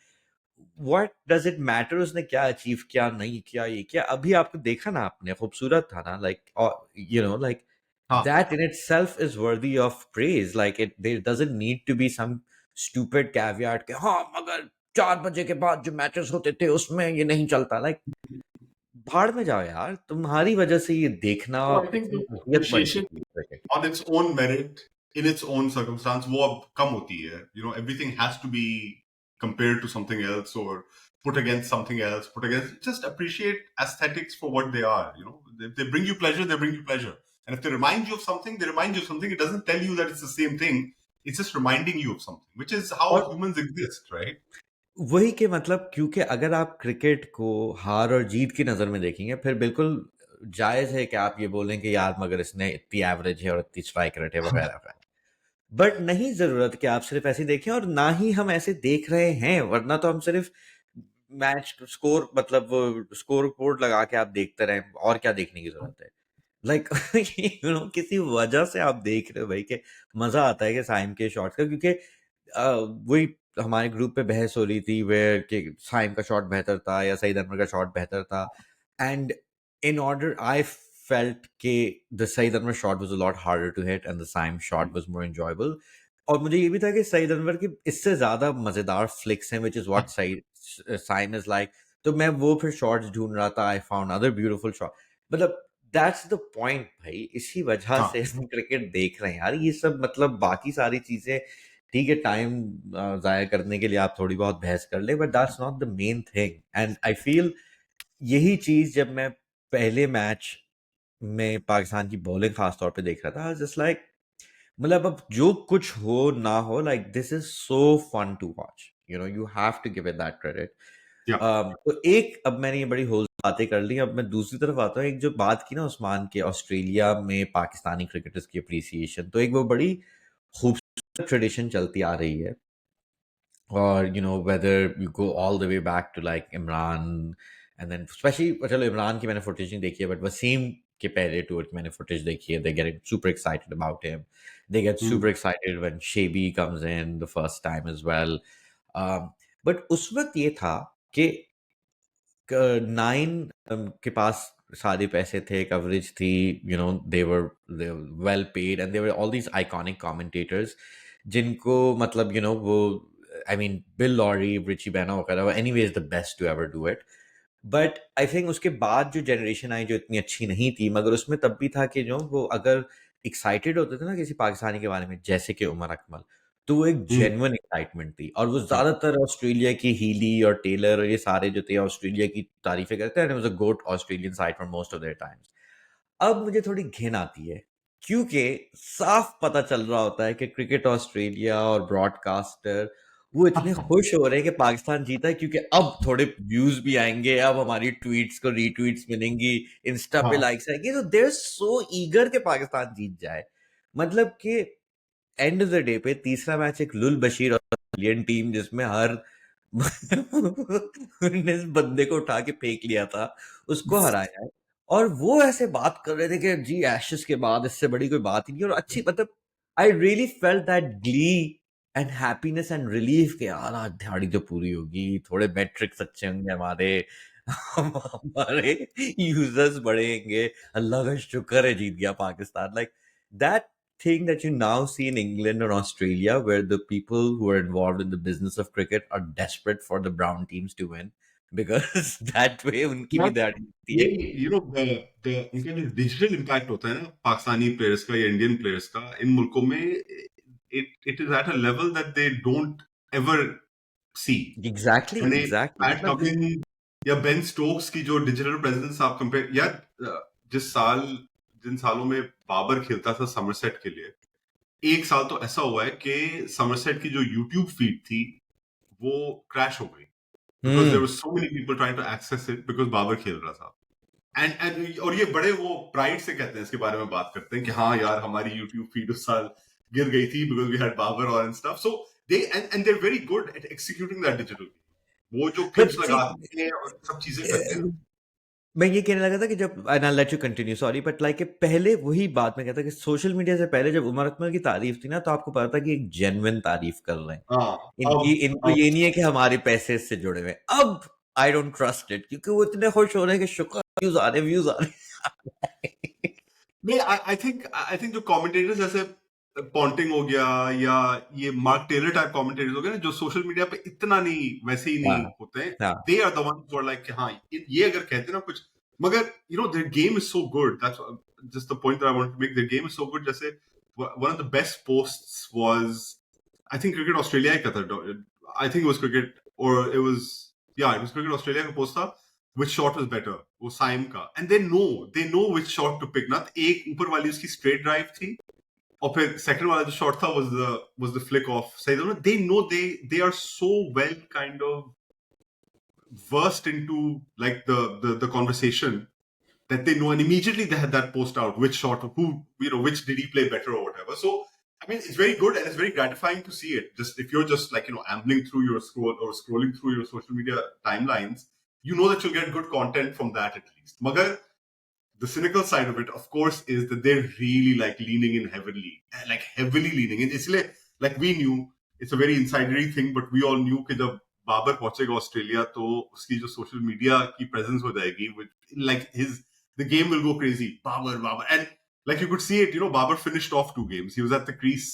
what does it matter उसने क्या अचीव किया नहीं किया ये क्या अभी आपको देखा ना आपने खूबसूरत था ना लाइक लाइक हाँ। that in itself is worthy of praise. Like there doesn't need to be some stupid caveat कि हाँ मगर 4 बजे के बाद जो मैचेस होते थे उसमें ये नहीं चलता। लाइक भाड़ में जाओ यार, तुम्हारी वजह से ये देखना तो आई थिंक इतनी अहमियत बढ़ अप्रिशिएशन चुकी है cricket on its own merit, in its own circumstance, वो अब कम होती है. Everything has to be compared to something else or put against something else. Put against, just appreciate aesthetics for what they are. If they bring you pleasure, they bring you pleasure. And if they remind you of something, they remind you of something. It doesn't tell you that it's the same thing. It's just reminding you of something, which is how और humans exist, right? वही के मतलब क्योंकि अगर आप cricket को हार और जीत की नज़र में देखेंगे फिर बिल्कुल जायज़ है कि आप ये बोलें कि यार मगर इसने इतनी एवरेज है और इतनी स्ट्राइक रेट है वगैरह वगैरह। बट नहीं ज़रूरत कि आप सिर्फ ऐसे देखें और ना ही हम ऐसे देख रहे हैं, वरना तो हम सिर्फ मैच स्कोर मतलब स्कोर बोर्ड लगा के आप देखते रहें और क्या देखने की ज़रूरत है। लाइक किसी वजह से आप देख रहे हो भाई कि मजा आता है कि साइम के शॉट्स का क्योंकि वही हमारे ग्रुप पे बहस हो रही थी वेयर कि साइम का शॉट बेहतर था या सईद अनवर का शॉट बेहतर था and in order I felt कि the Saeed Anwar shot was a lot harder to hit and the Saim shot was more enjoyable और मुझे ये भी था कि सईद अनवर की इससे ज्यादा मजेदार फ्लिक्स हैं which is what Saim is like. तो मैं वो फिर शॉट्स ढूंढ रहा था। I found other beautiful shot. मतलब दैट्स द पॉइंट भाई। इसी वजह हाँ. से हम क्रिकेट देख रहे हैं यार। ये सब मतलब बाकी सारी चीजें ठीक है टाइम जाया करने के लिए आप थोड़ी बहुत बहस कर ले but that's not the main thing and I feel यही चीज जब मैं पहले मैच में पाकिस्तान की बॉलिंग खास तौर पे देख रहा था जस्ट लाइक मतलब अब जो कुछ हो ना हो like this is so fun to watch you have to give it that credit. Yeah. तो एक अब मैंने ये बड़ी होल बातें कर ली। अब मैं दूसरी तरफ आता हूँ। एक जो बात की ना उस्मान के ऑस्ट्रेलिया में पाकिस्तानी क्रिकेटर्स की अप्रिसिएशन तो एक वो बड़ी खूबसूरत ट्रेडिशन चलती आ रही है or whether you go all the way back to like Imran and then especially चलो इमरान की मैंने footage नहीं देखी है but वसीम के पहले टूर की मैंने footage देखी है। They're getting super excited about him. They get super Hmm. excited when Shebi comes in the first time as well. um, but उस वक्त ये था कि नाइन के पास सारे पैसे थे कवरेज थी they well paid and they were all these iconic commentators जिनको मतलब वो I mean Bill Lawry Richie Benaud वगैरह anyways the best to ever do it. But I think उसके बाद जो जनरेशन आई जो इतनी अच्छी नहीं थी मगर उसमें तब भी था कि वो अगर एक्साइटेड होते थे ना किसी पाकिस्तानी के बारे में जैसे कि उमर अकमल तो वो एक Hmm. जेन्युइन एक्साइटमेंट थी और वो Yeah. ज्यादातर ऑस्ट्रेलिया की हीली और टेलर और ये सारे जो थे ऑस्ट्रेलिया की तारीफें करते हैं was a goat Australian side for most of their times. अब मुझे थोड़ी घिन आती है क्योंकि साफ पता चल रहा होता है कि क्रिकेट ऑस्ट्रेलिया और ब्रॉडकास्टर वो इतने खुश हो रहे हैं कि पाकिस्तान जीता है क्योंकि अब थोड़े व्यूज भी आएंगे अब हमारी ट्वीट्स को रीट्वीट्स मिलेंगी इंस्टा पे हाँ. लाइक्स आएंगे तो देर सो ईगर के पाकिस्तान जीत जाए। मतलब कि एंड ऑफ द डे पे तीसरा मैच एक लुल बशीर ऑस्ट्रेलियन टीम जिसमें हर ने इस बंदे को उठा के फेंक लिया था उसको हराया है और वो ऐसे बात कर रहे थे कि जी एशेस के बाद इससे बड़ी कोई बात ही नहीं और अच्छी मतलब I really felt that Glee and happiness and relief के यार आज दिहाड़ी तो पूरी होगी थोड़े मैट्रिक्स अच्छे होंगे हमारे हमारे यूजर्स बढ़ेंगे अल्लाह का शुक्र है जीत गया Pakistan. Like that thing that you now see in England or Australia, where the people who are involved in the business of cricket are desperate for the brown teams to win, because that way उनकी भी यार दाढ़ी दिखती ये है. You know उनका जो digital impact होता है ना पाकिस्तानी प्लेयर्स का या इंडियन प्लेयर्स का इन मुल्कों में it is at a level that they don't ever see. Exactly, मैंने exactly. पैट मतलब कमिंस या बेन स्टोक्स की जो डिजिटल प्रेजेंस आप कंपेयर यार जिस साल जिन सालों में बाबर खेलता था समरसेट के लिए एक साल तो ऐसा हुआ है कि समरसेट की जो यूट्यूब फीड थी वो क्रैश हो गई because there were so many people trying to access it because Babar खेल रहा था. एंड और ये बड़े वो प्राइड से कहते हैं इसके बारे में बात करते हैं कि हाँ यार हमारी यूट्यूब फीड उस साल गिर गई थी बिकॉज वी हैड बाबर और and stuff. So they and they are very good at executing that digital. वो जो क्लिप्स but see, लगाते हैं और सब चीजें करते हैं ना. मैं ये कहने लगा था कि जब and I let you continue sorry but like पहले वही बात मैं कहता कि सोशल मीडिया से पहले जब उमर अकमल की तारीफ थी ना तो आपको पता था कि एक जेन्युइन तारीफ कर रहे हैं. हाँ. इनकी अब इनको ये नहीं है कि हमारे पैसे इससे जुड़े हुए हैं. अब आई डोंट ट्रस्ट इट क्योंकि वो इतने खुश हो रहे हैं कि शुक्र व्यूज आ रहे हैं व्यूज आ रहे हैं. नहीं आई थिंक जो कमेंटेटर्स जैसे पॉन्टिंग हो गया या ये मार्क टेलर टाइप कमेंटेटर्स हो गए ना जो सोशल मीडिया पे इतना नहीं वैसे ही हाँ नहीं होते हैं. हाँ they are the ones who are like हाँ ये अगर कहते हैं ना कुछ मगर you know their game is so good that's just the point that I want to make. Their game is so good. जैसे one of the best posts was I think cricket Australia का था. I think it was cricket or it was yeah it was cricket Australia का post था. which shot was better वो साइम का and they know which shot to pick. ना एक ऊपर वाली उसकी straight drive थी और फिर second वाला जो shot था was the flick off Saeed. they know they are so well kind of versed into like the conversation that they know and immediately they had that post out which shot who you know which did he play better or whatever. So I mean it's very good and it's very gratifying to see it. Just if you're just like you know ambling through your scroll or scrolling through your social media timelines you know that you'll get good content from that at least. Magar the cynical side of it of course is that they're really like leaning in heavily leaning in. Isliye like we knew it's a very insidery thing but we all knew कि जब बाबर पहुंचेगा Australia तो उसकी जो social media की presence हो जाएगी like his the game will go crazy. Babar and like you could see it, you know, Babar finished off 2 games. He was at the crease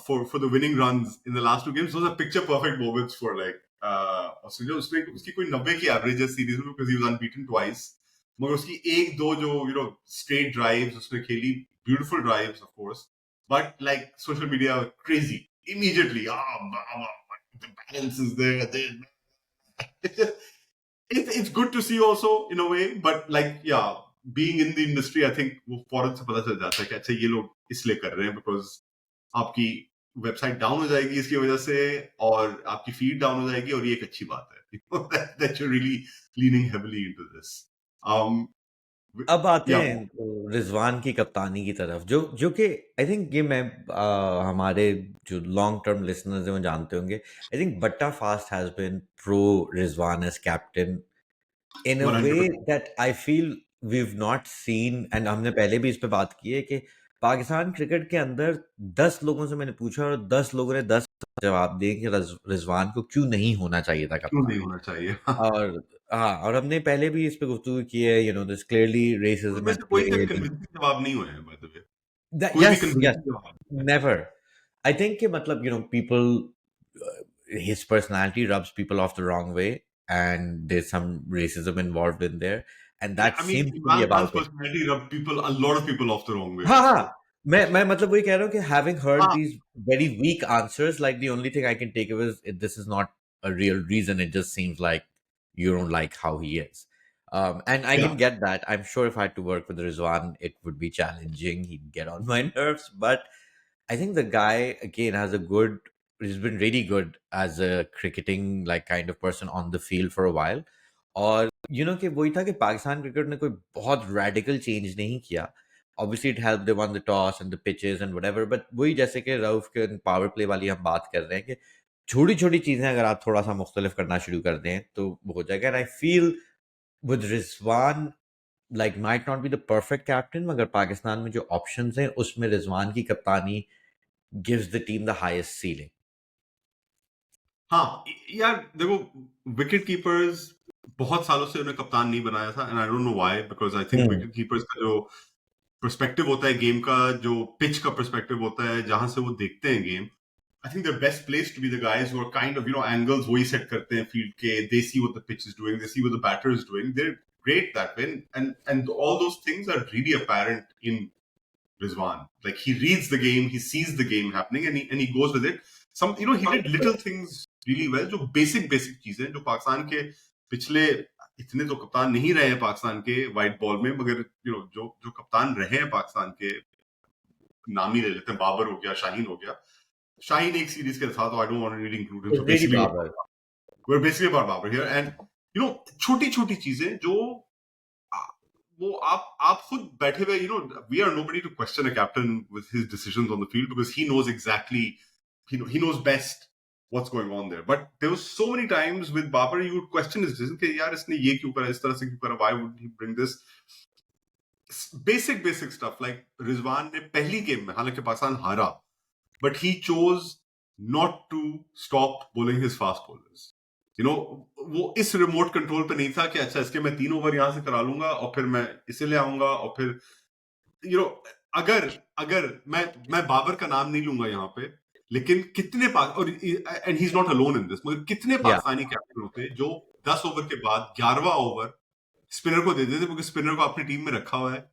for the winning runs in the last 2 games. Those are picture perfect moments for like Australia. उसकी कोई 90 की average है series में because he was unbeaten twice. मगर उसकी एक दो जो you know straight drives उसने खेली, beautiful drives of course, but like social media crazy immediately. The balance is there. It's good to see also in a way, but like yeah, being in the industry, I think वो फौरन से पता चल जाता है कि अच्छा ये लोग इसलिए कर रहे हैं because आपकी वेबसाइट डाउन हो जाएगी इसकी वजह से और आपकी फीड डाउन हो जाएगी और ये एक अच्छी बात है that you're really leaning heavily into this. Um, अब आते yeah, हैं तो रिजवान की कप्तानी की तरफ जो जो कि आई थिंक ये मैं हमारे जो लॉन्ग टर्म लिसनर्स हैं वो जानते होंगे. I think but a fast has been pro Rizwan as captain in a way 100%. that I feel we've not seen and हमने पहले भी इस पे बात की है कि पाकिस्तान क्रिकेट के अंदर 10 लोगों से मैंने पूछा और 10 लोगों ने 10 जवाब दिए कि रिजवान को क्यों नहीं होना चाहिए था क्यों कप्तान. नहीं होना चाहिए. और हाँ और हमने पहले भी इस पे गुफ्तगू की है you know this clearly racism उनमें एट से कोई प्ले. कन्विंसिंग जवाब नहीं हुए हैं by the way. कोई भी Yes, yes, कन्विंसिंग जवाब नहीं है. never. I think कि मतलब you know people his personality rubs people off the wrong way and there's some racism involved in there and Yeah, that I mean, seems to be Imran Khan's about it. personality rubbed a lot of people off the wrong way हाँ also. हाँ मैं मतलब वही कह रहा हूँ कि having heard हाँ, these very weak answers like the only thing I can take away is this is not a real reason. It just seems like you don't like how he is. And I yeah. can get that. I'm sure if I had to work with Rizwan, it would be challenging. He'd get on my nerves, but I think the guy again has a good. He's been really good as a cricketing like kind of person on the field for a while. और you know कि वही था कि Pakistan cricket ने कोई बहुत radical change नहीं किया. Obviously it helped they won the toss and the pitches and whatever. But वही जैसे कि रऊफ के पावर प्ले वाली हम बात कर रहे हैं कि छोटी छोटी चीजें अगर आप थोड़ा सा मुख्तलिफ करना शुरू कर दें तो वो हो जाएगा. And I feel with Rizwan like might not be the perfect captain मगर पाकिस्तान में जो options हैं उसमें रिजवान की कप्तानी gives the team the highest ceiling. हाँ, यार देखो विकेट कीपर्स बहुत सालों से उन्हें कप्तान नहीं बनाया था and I don't know why because I think Hmm. Wicket keepers का जो पर्सपेक्टिव होता है गेम का जो पिच का पर्सपेक्टिव होता है जहां से वो देखते हैं game I think they're best placed to be the guys who are kind of, angles वही set करते हैं field के. They see what the pitch is doing. They see what the batter is doing. They're great that way. And all those things are really apparent in Rizwan. Like, he reads the game, he sees the game happening, and he goes with it. He did little things really well. जो basic चीजें जो पाकिस्तान के पिछले इतने तो कप्तान नहीं रहे हैं पाकिस्तान के वाइट बॉल में, मगर जो कप्तान रहे हैं पाकिस्तान के, नाम ही ले लेते हैं, बाबर हो गया, शाहीन हो गया. Shaheen एक सीरीज के साथ, I don't want to really include him. So basically, we're basically about Babar here. And छोटी चीजें जो वो आप खुद बैठे हुए, we are nobody to question a captain with his decisions on the field, because he knows exactly, he knows best what's going on there. But there was so many times with Babar you would question his decision कि यार इसने ये क्यों करा, इस तरह से क्यों करा, why would he bring this? Basic stuff like Rizwan ने पहली गेम में, हालांकि पाकिस्तान हारा, but he chose not to stop bowling his fast bowlers. वो इस रिमोट कंट्रोल पे नहीं था कि अच्छा इसके मैं 3 ओवर यहां से करा लूंगा और फिर मैं इसे ले आऊंगा, और फिर अगर मैं बाबर का नाम नहीं लूंगा यहाँ पे, लेकिन कितने और and he is not alone in this, मगर कितने पाकिस्तानी कैप्टन होते जो 10 ओवर के बाद 11वां ओवर स्पिनर को दे देते, क्योंकि स्पिनर को अपनी टीम में रखा हुआ है,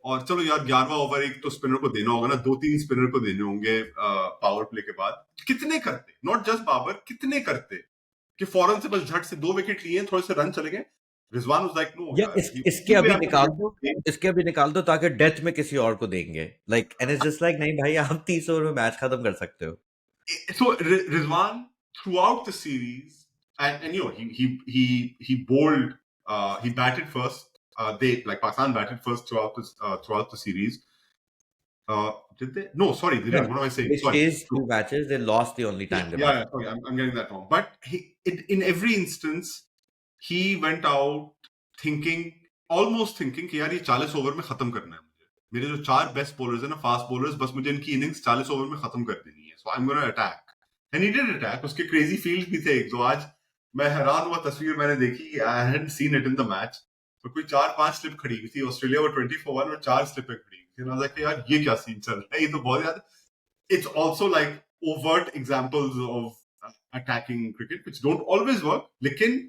और चलो यार 11वां ओवर एक तो स्पिनर को देना होगा ना, 2-3 स्पिनर को देने होंगे पावर प्ले के बाद. कितने करते, नॉट जस्ट बाबर, कितने करते कि फौरन से बस झट से 2 विकेट लिए, थोड़े से रन चले गए. रिजवान वाज लाइक नो यार, इसके अभी निकाल दो ताकि डेथ में किसी और को देंगे, like and it's just like नहीं भाई, आप 30 ओवर में मैच खत्म कर सकते हो. So Rizwan throughout the series, and he bowled, he batted first. Pakistan batted first throughout the series. Did they? No, sorry, they didn't. What am I saying? They chased 2 matches. They lost the only time they batted. Sorry, I'm getting that wrong. But in every instance, he went out almost thinking कि यार ये 40 over में खत्म करना है मुझे. मेरे जो 4 बेस्ट बॉलर्स हैं ना, फास्ट बॉलर्स, बस मुझे इनकी इनिंग्स 40 ओवर में खत्म कर देनी है. So I'm going to attack. And he did attack. उसके crazy fields भी थे एक, जो आज मैं हैरान हुआ, तस्वीर मैंने देखी, I hadn't seen it in the match. तो कोई 4-5 स्लिप खड़ी हुई थी, ऑस्ट्रेलिया वो 24 और 4 स्लिपें खड़ी हुई थी. मैं यार ये क्या सीन चल रहा है, ये तो बहुत ज्यादा. It's also like overt examples of attacking cricket, which don't always work. लेकिन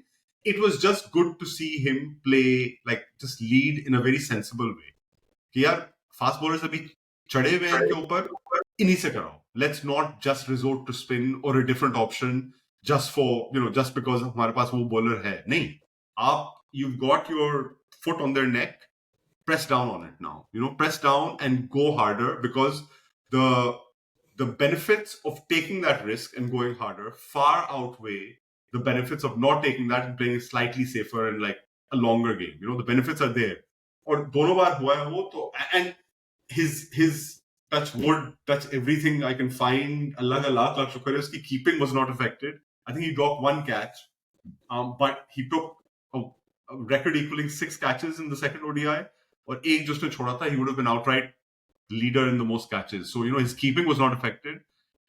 it was just good to see him play, like just lead in a very sensible way. कि यार फास्ट बॉलर्स अभी चढ़े हुए हैं इनके ऊपर, इन्हीं से कराओ. Let's not just resort to spin or a different option just because हमारे पास वो बॉलर है. नहीं, you've got your foot on their neck, press down on it now. Press down and go harder, because the benefits of taking that risk and going harder far outweigh the benefits of not taking that and playing slightly safer and like a longer game. The benefits are there. और दोनों बार हुआ है वो तो, and his touch wood, touch everything I can find. Allah ka lakh shukr hai, uski keeping was not affected. I think he dropped 1 catch, but he took a record equaling 6 catches in the second ODI. और एक जो उसने छोड़ा था, he would have been outright leader in the most catches. So his keeping was not affected.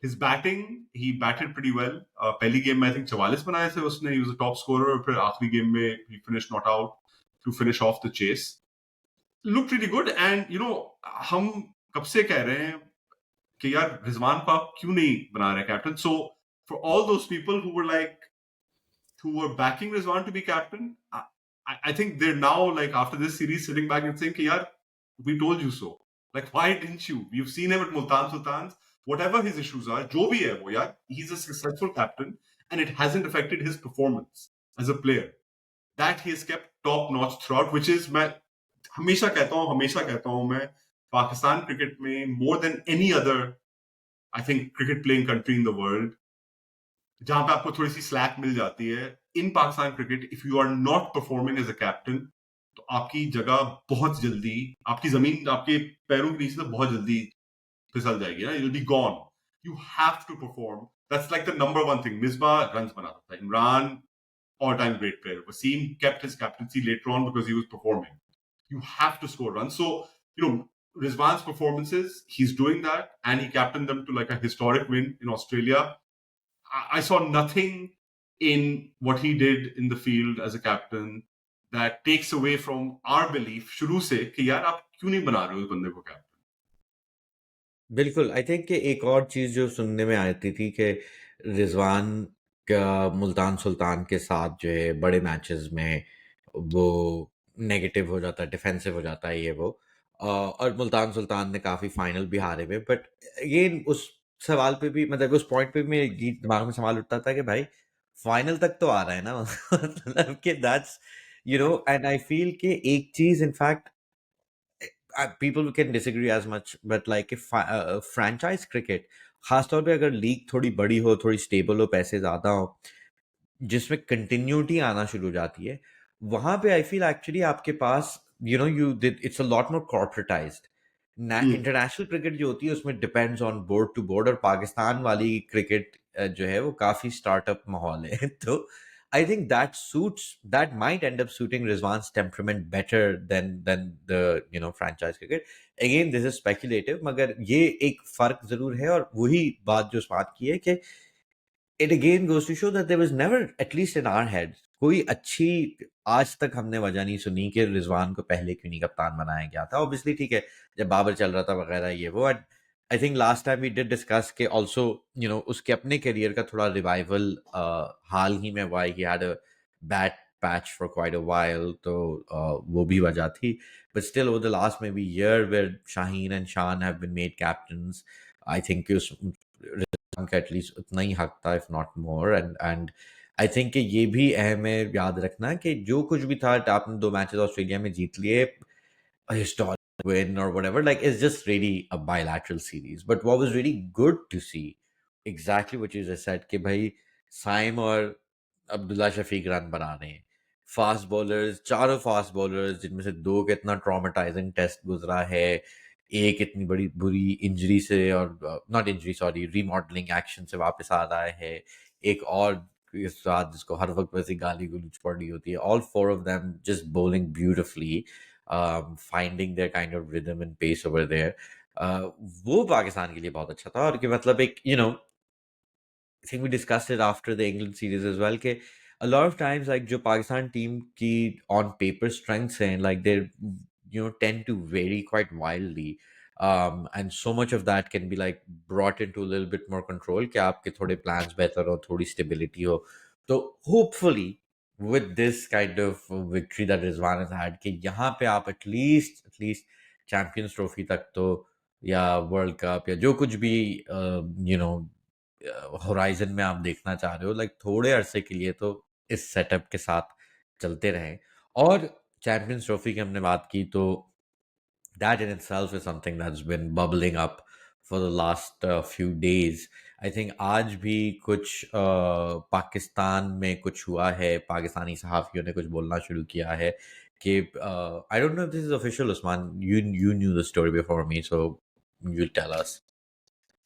His batting, he batted pretty well. पहली game में I think 44 बनाए थे उसने. He was a top scorer. और फिर आखिरी गेम में he finished not out to finish off the chase. Looked really good. And हम कब से कह रहे हैं कि यार रिजवान को आप क्यों नहीं बना रहे captain. So for all those people who were backing Rizwan to be captain, I think they're now, like, after this series, sitting back and saying कि यार we told you so. Like, why didn't you? You've seen him at Multan Sultans. Whatever his issues are, जो भी है वो यार, he's a successful captain, and it hasn't affected his performance as a player. That he has kept top notch throughout, which is, मैं हमेशा कहता हूँ मैं, पाकिस्तान क्रिकेट में more than any other, I think, cricket playing country in the world, जहां पे आपको थोड़ी सी स्लैक मिल जाती है, in Pakistan cricket, if you are not performing as a captain, तो आपकी जगह बहुत जल्दी, आपकी जमीन आपके पैरों के नीचे से बहुत जल्दी फिसल जाएगी ना. You'll be gone. You have to perform. That's like the number one thing. Misbah runs बनाता था. Imran, all-time great player. Saim kept his captaincy later on because he was performing. You have to score runs. So, Rizwan's performances, he's doing that, and he captained them to like a historic win in Australia. I saw nothing in what he did in the field as a captain that takes away from our belief शुरू से कि यार आप क्यों नहीं बना रहे हो इस बंदे को कैप्टन. बिल्कुल, आई थिंक कि एक और चीज़ जो सुनने में आती थी कि रिज़वान का मुल्तान सुल्तान के साथ जो है बड़े मैचेस में वो नेगेटिव हो जाता है, डिफेंसिव हो जाता है ये वो। और मुल्तान सुल्तान ने काफ़ी फाइनल भी हारे हुए, बट अगेन उस सवाल पे भी मतलब उस पॉइंट पे भी मेरे दिमाग में सवाल उठता था कि भाई फाइनल तक तो आ रहा है ना मतलब कि दैट्स एंड आई फील कि एक चीज़ in fact people can disagree as much, but like if franchise cricket, खासतौर पे अगर लीग थोड़ी बड़ी हो, थोड़ी स्टेबल हो, पैसे ज्यादा हो, जिसमें कंटिन्यूटी आना शुरू हो जाती है, वहां पे आई फील एक्चुअली आपके पास you did it's a lot more corporatized. Hmm international cricket जो होती है उसमें depends on board to board, और पाकिस्तान वाली क्रिकेट जो है वो काफी स्टार्टअप माहौल है तो I think that might end up suiting Rizwan's temperament better than the franchise cricket. Again this is speculative, मगर ये एक फर्क जरूर है, और वही बात जो इस बात की है कि it again goes to show that there was never, at least in our heads, कोई अच्छी आज तक हमने वजह नहीं सुनी कि रिजवान को पहले क्यों नहीं कप्तान बनाया गया था। ऑब्वियसली ठीक है, जब बाबर चल रहा था वगैरह ये वो, and I think last time we did discuss के ऑल्सो उसके अपने करियर का थोड़ा रिवाइवल हाल ही में हुआ, he had a bad patch for quite a while, तो वो भी वजह थी। But still over the last maybe year where Shaheen and Shan have been made captains, I think उस का एटलीस्ट उतना ही हक था, if not more. And I think कि ये भी अहम है याद रखना कि जो कुछ भी था, आपने 2 मैचेस ऑस्ट्रेलिया में जीत लिए, a historic win or whatever. Like it's just really a bilateral series. But what was really good to see, exactly what you just said, कि भाई साइम और अब्दुल्ला शफीक रन बना रहे हैं। फास्ट बॉलर्स, चारों फास्ट बॉलर्स, जिनमें से दो का इतना ट्रॉमेटाइजिंग टेस्ट गुजरा है, एक इतनी बड़ी बुरी इंजरी से, और not injury sorry remodelling action से वापस आ रहा है, एक और इस साथ जिसको हर वक्त वैसी गाली गलौज पड़ रही होती है, all four of them just bowling beautifully, finding their kind of rhythm and pace over there. वो पाकिस्तान के लिए बहुत अच्छा था, और कि मतलब एक I think we discussed it after the England series as well, कि a lot of times like जो पाकिस्तान टीम की on paper strengths हैं, like they tend to vary quite wildly, and so much of that can be like brought into a little bit more control, कि आपके थोड़े plans बेहतर हो, थोड़ी stability हो, तो hopefully with this kind of victory that Rizwan has had, कि यहाँ पे आप at least Champions Trophy तक तो, या वर्ल्ड कप, या जो कुछ भी यू नो होराइजन में आप देखना चाह रहे हो, लाइक थोड़े अरसे के लिए तो इस सेटअप के साथ चलते रहें। और चैंपियंस ट्रॉफी की हमने बात की, तो that in itself is something that's been bubbling up for the last few days. I think आज भी कुछ पाकिस्तान में कुछ हुआ है, पाकिस्तानी सहाफ़ियों ने कुछ बोलना शुरू किया है कि I don't know if this is official, Usman. You knew the story before me, so you tell us.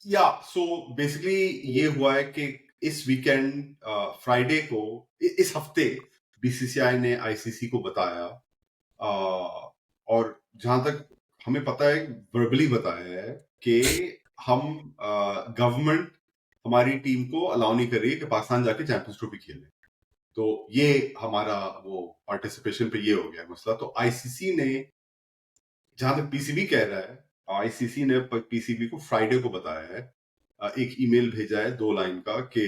या सो बेसिकली ये हुआ है कि इस वीकेंड फ्राइडे को इस हफ्ते बीसीसीआई ने आईसीसी को बताया, और जहां तक हमें पता है वर्बली बताया है कि हम गवर्नमेंट हमारी टीम को अलाउ नहीं कर रही है कि पाकिस्तान जाके चैंपियंस ट्रॉफी खेले। तो ये हमारा वो पार्टिसिपेशन पे ये हो गया मसला। तो आईसीसी ने, जहां तक पीसीबी कह रहा है, आईसीसी ने पीसीबी को फ्राइडे को बताया है, एक ईमेल भेजा है 2 लाइन का कि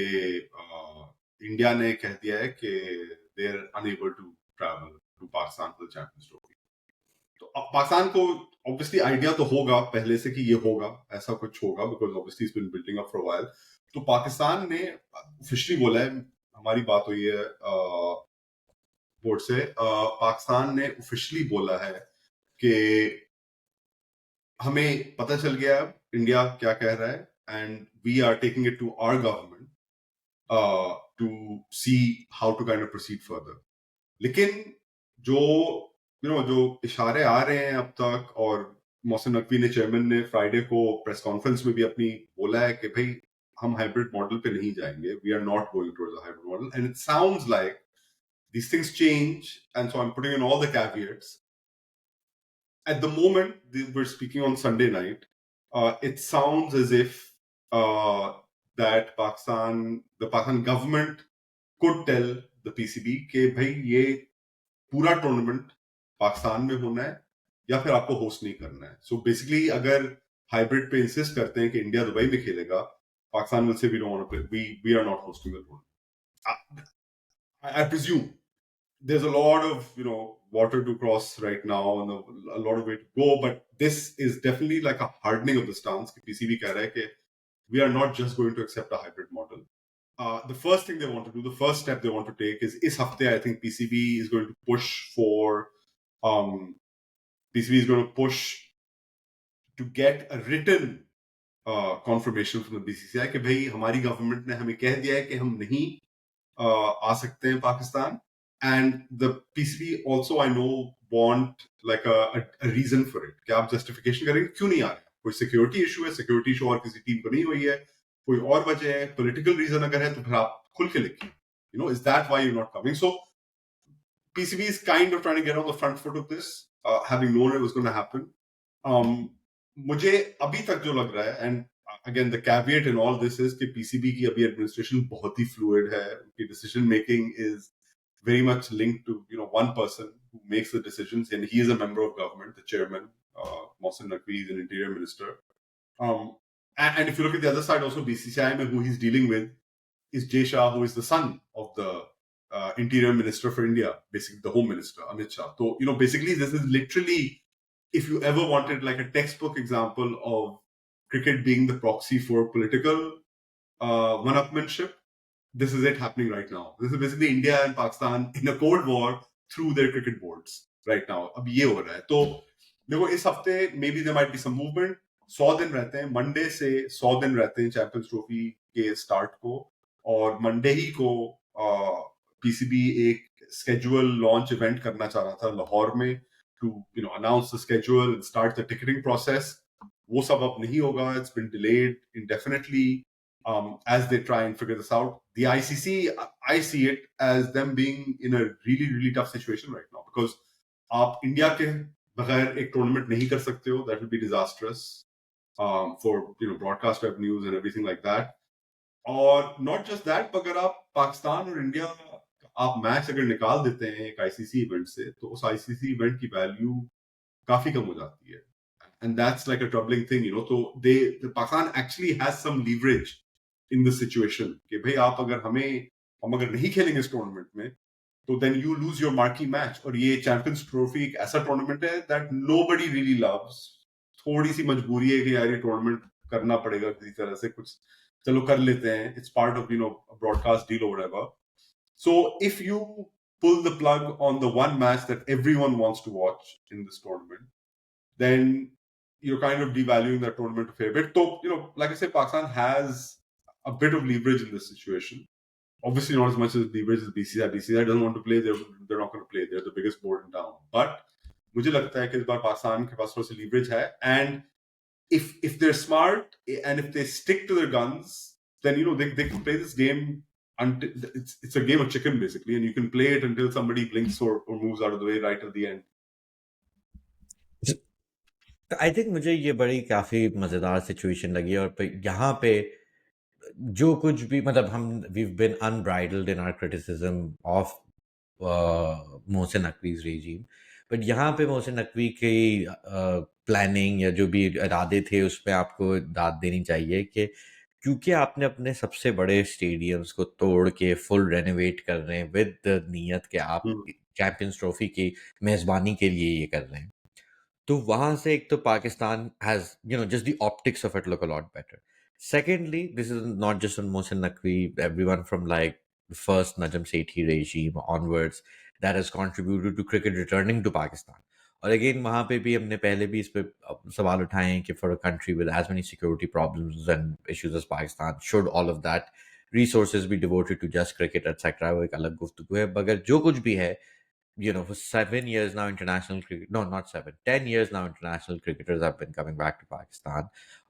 इंडिया ने कह दिया है कि they are unable to travel to Pakistan for Champions Trophy. तो अब पाकिस्तान को ऑब्वियसली आइडिया तो होगा पहले से कि ये होगा, ऐसा कुछ होगा, because obviously it's been building up for a while. तो पाकिस्तान ने ऑफिशियली बोला है, हमारी बात हुई है बोर्ड से, पाकिस्तान ने ऑफिशियली बोला है कि हमें पता चल गया इंडिया क्या कह रहा है, and we are taking it to our government to see how to kind of proceed further. लेकिन जो जो इशारे आ रहे हैं अब तक, और मोहसिन नकवी ने, चेयरमैन ने, फ्राइडे को प्रेस कॉन्फ्रेंस में भी अपनी बोला है कि भाई हम हाइब्रिड मॉडल पे नहीं जाएंगे, we are not going towards a hybrid model, and it sounds like these things change, and so I'm putting in all the caveats. At the moment we're speaking on Sunday night, it sounds as if that the Pakistan government could tell the PCB कि भाई ये पूरा tournament Pakistan में होना है या फिर आपको होस्ट नहीं करना है। सो बेसिकली अगर हाइब्रिड पे इंसिस्ट करते हैं कि इंडिया दुबई में खेलेगा, Pakistan will say we don't want to play, we are not hosting the tournament. I presume there's a lot of water to cross right now and a lot of way to go, but this is definitely like a hardening of the stance कि PCB कह रहा है कि we are not just going to accept a hybrid model. The first thing they want to do, the first step they want to take is hafte I think PCB is going to push for PCB is going to push to get a written confirmation from the BCCI कि भाई हमारी government ने हमें कह दिया है कि हम नहीं आ सकते हैं Pakistan. And the PCB also I know want like a reason for it कि आप justification करेंगे क्यों नहीं आ रहे. कोई सिक्योरिटी इशू है, सिक्योरिटी इशू और किसी टीम को नहीं हुई है, कोई और वजह है, पॉलिटिकल रीजन अगर है तो फिर आप खुल के लिखिए. Is that why you're not coming? So PCB is kind of trying to get on the front foot of this, having known it was going to happen. मुझे अभी तक जो लग रहा है, and again the caveat in all this is कि PCB की अभी एडमिनिस्ट्रेशन बहुत ही फ्लूइड है, उनकी decision making is very much linked to one person who makes the decisions, and he is a member of government, the chairman, Mohsin Naqvi, is an interior minister. And if you look at the other side also, BCCI में who he's dealing with is Jay Shah, who is the son of the interior minister for India, basically the home minister, Amit Shah. So, basically this is literally, if you ever wanted like a textbook example of cricket being the proxy for political one-upmanship, this is it happening right now. This is basically India and Pakistan in a cold war through their cricket boards right now. अब ये हो रहा है. तो देखो इस हफ्ते maybe there might be some movement. 100 दिन रहते हैं, मंडे से 100 दिन रहते हैं चैंपियंस ट्रॉफी के स्टार्ट को, और मंडे ही को पीसीबी एक स्केड्यूल लॉन्च इवेंट करना चाह रहा था लाहौर में to announce the schedule and start the ticketing process. वो सब अब नहीं होगा. It's been delayed indefinitely as they try and figure this out. The ICC, I see it as them being in a really really tough situation right now because आप India के बगैर एक tournament नहीं कर सकते हो. That will be disastrous for broadcast revenues and everything like that. और not just that, अगर आप पाकिस्तान और इंडिया आप मैच अगर निकाल देते हैं एक आईसीसी इवेंट से, तो उस आईसीसी इवेंट की वैल्यू काफी कम हो जाती है. And that's like a troubling thing, So the Pakistan actually has some leverage in this situation. कि भाई आप अगर हम अगर नहीं खेलेंगे इस टूर्नामेंट में, तो then you lose your marquee match. और ये चैंपियंस ट्रॉफी एक ऐसा टूर्नामेंट है that nobody really loves. थोड़ी सी मजबूरी है कि यार ये टूर्नामेंट करना पड़ेगा किसी तरह से, कुछ चलो कर लेते हैं. It's part of a broadcast deal or whatever. So if you pull the plug on the one match that everyone wants to watch in this tournament, then you're kind of devaluing that tournament a fair bit. So, like I said, Pakistan has a bit of leverage in this situation. Obviously not as much as leverage as BCCI. BCCI doesn't want to play. They're not going to play. They're the biggest board in town. But मुझे लगता है कि इस बार पाकिस्तान के पास थोड़ा सा leverage है. And if they're smart and if they stick to their guns, then they can play this game until it's a game of chicken basically, and you can play it until somebody blinks or moves out of the way right at the end. I think मुझे ये बड़ी काफ़ी मज़ेदार situation लगी, और यहाँ पे जो कुछ भी मतलब हम we been unbridled in our criticism of Mohsin Naqvi's regime, but यहाँ पे मोहसिन नकवी की प्लानिंग या जो भी इरादे थे उस पर आपको दाद देनी चाहिए कि क्योंकि आपने अपने सबसे बड़े स्टेडियम्स को तोड़ के फुल रेनोवेट कर रहे हैं विद द नीयत कि आप चैंपियंस ट्रॉफी की मेज़बानी के लिए ये कर रहे हैं, तो वहां से एक तो Pakistan has just the optics of it look a lot better. Secondly, this is not just on Mohsin Naqvi, everyone from like the first Najam Sethi regime onwards that has contributed to cricket returning to Pakistan. और again वहाँ पे भी हमने पहले भी इस पे सवाल उठाए हैं कि for a country with as many security problems and issues as Pakistan should all of that resources be devoted to just cricket etcetera. वो एक अलग गुफ्तगू है, मगर जो कुछ भी है, for 7 years now, international cricket, no, not 7, 10 years now, international cricketers have been coming back to Pakistan.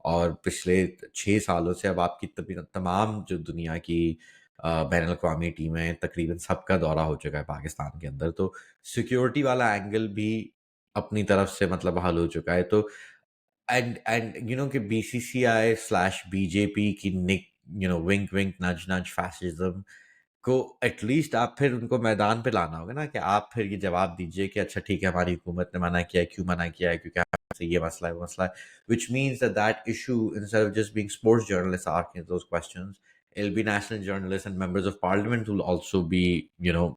और पिछले 6 सालों से अब आपकी तमाम जो दुनिया की बैन अवी टीमें तकरीबन सबका दौरा हो चुका है पाकिस्तान के अंदर, तो सिक्योरिटी वाला एंगल भी अपनी तरफ से मतलब हल हो चुका है. तो एंड कि BCCI/BJP की निक विंक विंक नज नज फैसिज्म को एटलीस्ट आप फिर उनको मैदान पे लाना होगा ना, कि आप फिर ये जवाब दीजिए कि अच्छा ठीक है, हमारी हुकूमत ने मना किया है, क्यों मना किया है, क्योंकि ये मसला है वो मसला है, which means that that issue, instead of just being sports journalists asking those questions, it'll be national journalists and members of parliament who'll also be, uh,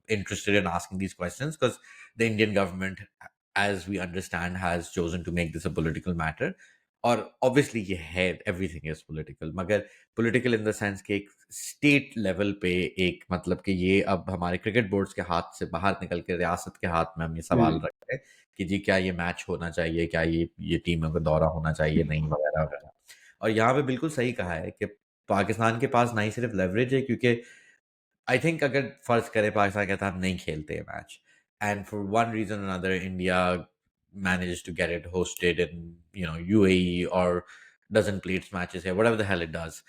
interested in asking these questions, because the Indian government, as we understand, has chosen to make this a political matter. और obviously ये है, everything is political, मगर political in the sense कि एक state level पे, एक मतलब कि ये अब हमारे क्रिकेट बोर्ड्स के हाथ से बाहर निकल के रियासत के हाथ में हम ये सवाल रख रहे हैं कि जी क्या ये मैच होना चाहिए, क्या ये टीमों का दौरा होना चाहिए, नहीं, वगैरह वगैरह। और यहाँ पे बिल्कुल सही कहा है कि पाकिस्तान के पास ना ही सिर्फ लेवरेज है, क्योंकि आई थिंक अगर फर्ज करें पाकिस्तान कहता है हम नहीं खेलते हैं match, and for one reason another India manages to get it hosted in UAE, or doesn't play its matches here, whatever the hell it does,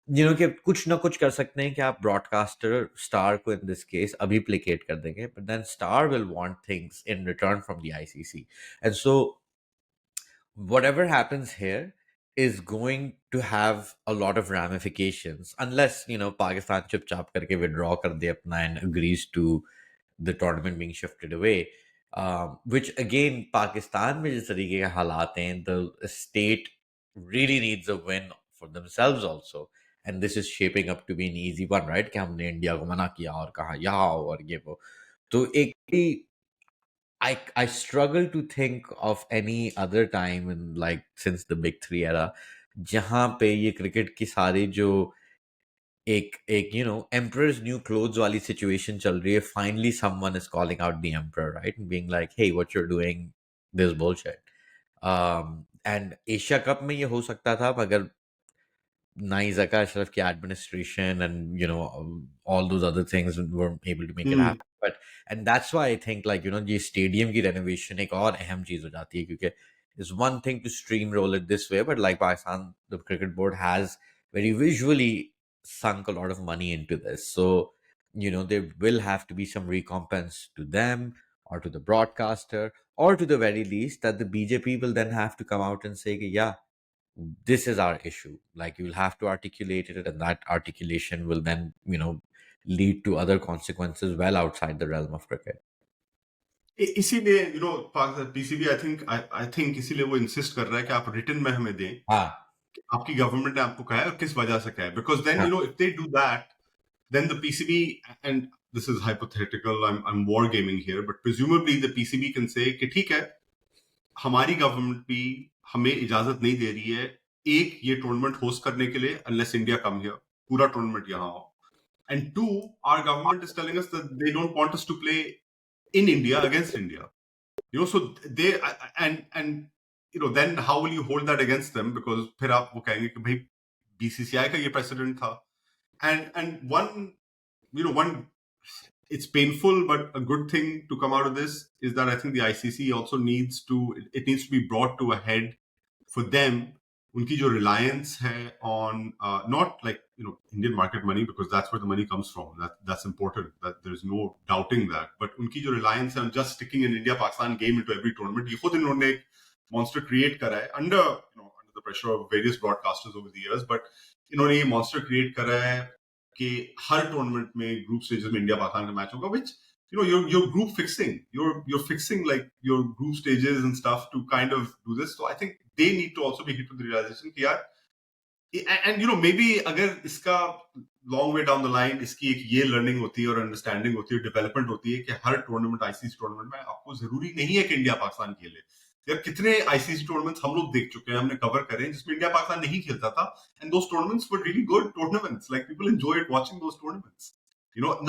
कि कुछ ना कुछ कर सकते हैं कि आप ब्रॉडकास्टर स्टार को इन दिस केस अभी प्लेकेट कर देंगे, but then Star will want things in return from the ICC, and so whatever happens here is going to have a lot of ramifications, unless Pakistan chupchap karke withdraw kar de apna and agrees to the tournament being shifted away, which again Pakistan mein jis tarike ke halat hain, the state really needs a win for themselves also, and this is shaping up to be an easy one, right, कि हमने India को मना किया और कहा यहाँ आओ और ये वो, तो एक I struggle to think of any other time in, like, since the big three era, जहाँ पे ये क्रिकेट की सारी जो एक एक emperor's new clothes वाली situation चल रही है, finally someone is calling out the emperor, right, and being like, hey, what you're doing, this bullshit. And Asia cup में ये हो सकता था, मगर Naizaka Ashraf ki administration and all those other things weren't able to make it happen. But and that's why I think, like, ये stadium की renovation एक और अहम चीज हो जाती है, क्योंकि it's one thing to streamroll it this way, but like Pakistan, the cricket board has very visually sunk a lot of money into this. So there will have to be some recompense to them, or to the broadcaster, or to the very least that the BJP will then have to come out and say, yeah, this is our issue. Like, you'll have to articulate it, and that articulation will then lead to other consequences well outside the realm of cricket. इसीलिए PCB I think इसीलिए वो insist कर रहा है कि आप written में हमें दें, हाँ, आपकी गवर्नमेंट ने आपको कहा है और किस वजह से कहा है, बिकॉज देन हाँ, if they do that, then the PCB, and this is hypothetical, I'm war gaming here, but presumably the PCB can say कि ठीक है, हमारी गवर्नमेंट भी हमें इजाजत नहीं दे रही है एक ये टूर्नामेंट होस्ट करने के लिए, unless India come here, पूरा टूर्नामेंट यहाँ हो, and two, our government is telling us that they don't want us to play in India against India, so they and then how will you hold that against them, because फिर आप वो कहेंगे कि भाई BCCI का ये president था, and one it's painful, but a good thing to come out of this is that I think the ICC also needs to be brought to a head for them. Unki jo reliance hai on not like Indian market money, because that's where the money comes from. That's important. That there's no doubting that. But unki jo reliance on just sticking an India-Pakistan game into every tournament, ye khud inhone ek monster create kara hai under under the pressure of various broadcasters over the years. But इन्होंने ये monster create करा है कि हर tournament में group stages में India Pakistan का match होगा, which you're group fixing, you're fixing like your group stages and stuff to kind of do this. So I think they need to also be hit with the realization कि यार, and maybe अगर इसका long way down the line इसकी एक ये learning होती है और understanding होती है, development होती है कि हर टूर्नामेंट आईसीसी टूर्नामेंट में आपको जरूरी नहीं है कि इंडिया पाकिस्तान खेले। यार कितने आईसीसी टूर्नामेंट्स हम लोग देख चुके हैं, हमने कवर करे हैं जिसमें इंडिया पाकिस्तान नहीं खेलता था, and those tournaments were really good tournaments, like people enjoyed watching those tournaments.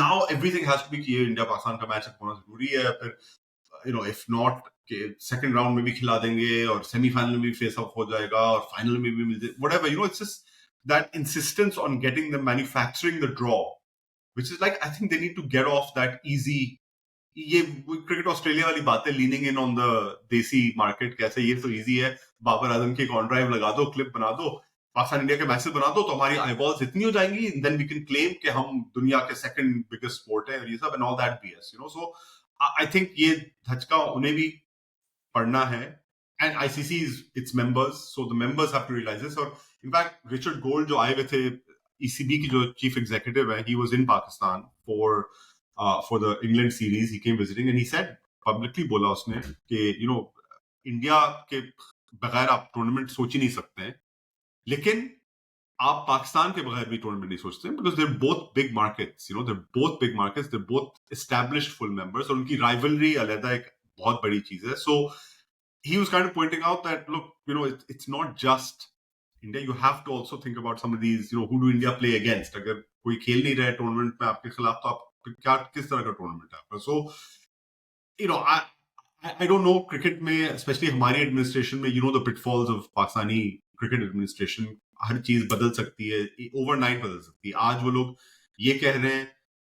Now everything has to be कि इंडिया पाकिस्तान का मैच होना जरूरी है, फिर if not कि सेकंड राउंड में भी खिला देंगे और सेमीफाइनल में भी फेस ऑफ हो जाएगा और फाइनल में भी मिल जाए, whatever, it's just that insistence on getting them manufacturing the draw, which is like, I think they need to get off that easy, ये क्रिकेट ऑस्ट्रेलिया वाली बात है, लीनिंग इन ऑन द देसी मार्केट, कैसे ये तो इजी है, बाबर आजम की ऑन ड्राइव लगा दो, क्लिप बना दो, पाकिस्तान इंडिया के मैचेस बना दो, तो हमारी आईबॉल्स इतनी हो जाएंगी, देन वी कैन क्लेम कि हम दुनिया के सेकंड बिगेस्ट स्पोर्ट है, और ये सब and all that BS, so I think ये धचका उन्हें भी पढ़ना है, and ICC is its members, so the members have to realise this. और इनफैक्ट रिचर्ड गोल्ड जो आए हुए थे, ईसीबी की जो चीफ एग्जीक्यूटिव है, he was in Pakistan for the England series. He came visiting and he said publicly, बोला उसने कि इंडिया के बगैर आप टूर्नामेंट सोच ही नहीं सकते हैं, लेकिन आप पाकिस्तान के बगैर भी टूर्नामेंट नहीं सोचते, because there both big markets, you know, there both big markets, there both established full members, और उनकी राइवलरी अलग एक बहुत बड़ी चीज है. सो he was kind of pointing out that, look, you know, it's not just India. You have to also think about some of these, you know, who do India play against? अगर कोई खेल नहीं रहा है टूर्नामेंट में आपके खिलाफ, तो आप क्या किस तरह का टूर्नामेंट है आपका? So, you know, I don't know cricket में, especially हमारी एडमिनिस्ट्रेशन में, you know, the pitfalls of Pakistani cricket administration. हर चीज बदल सकती है, ओवरनाइट बदल सकती है. आज वो लोग ये कह रहे हैं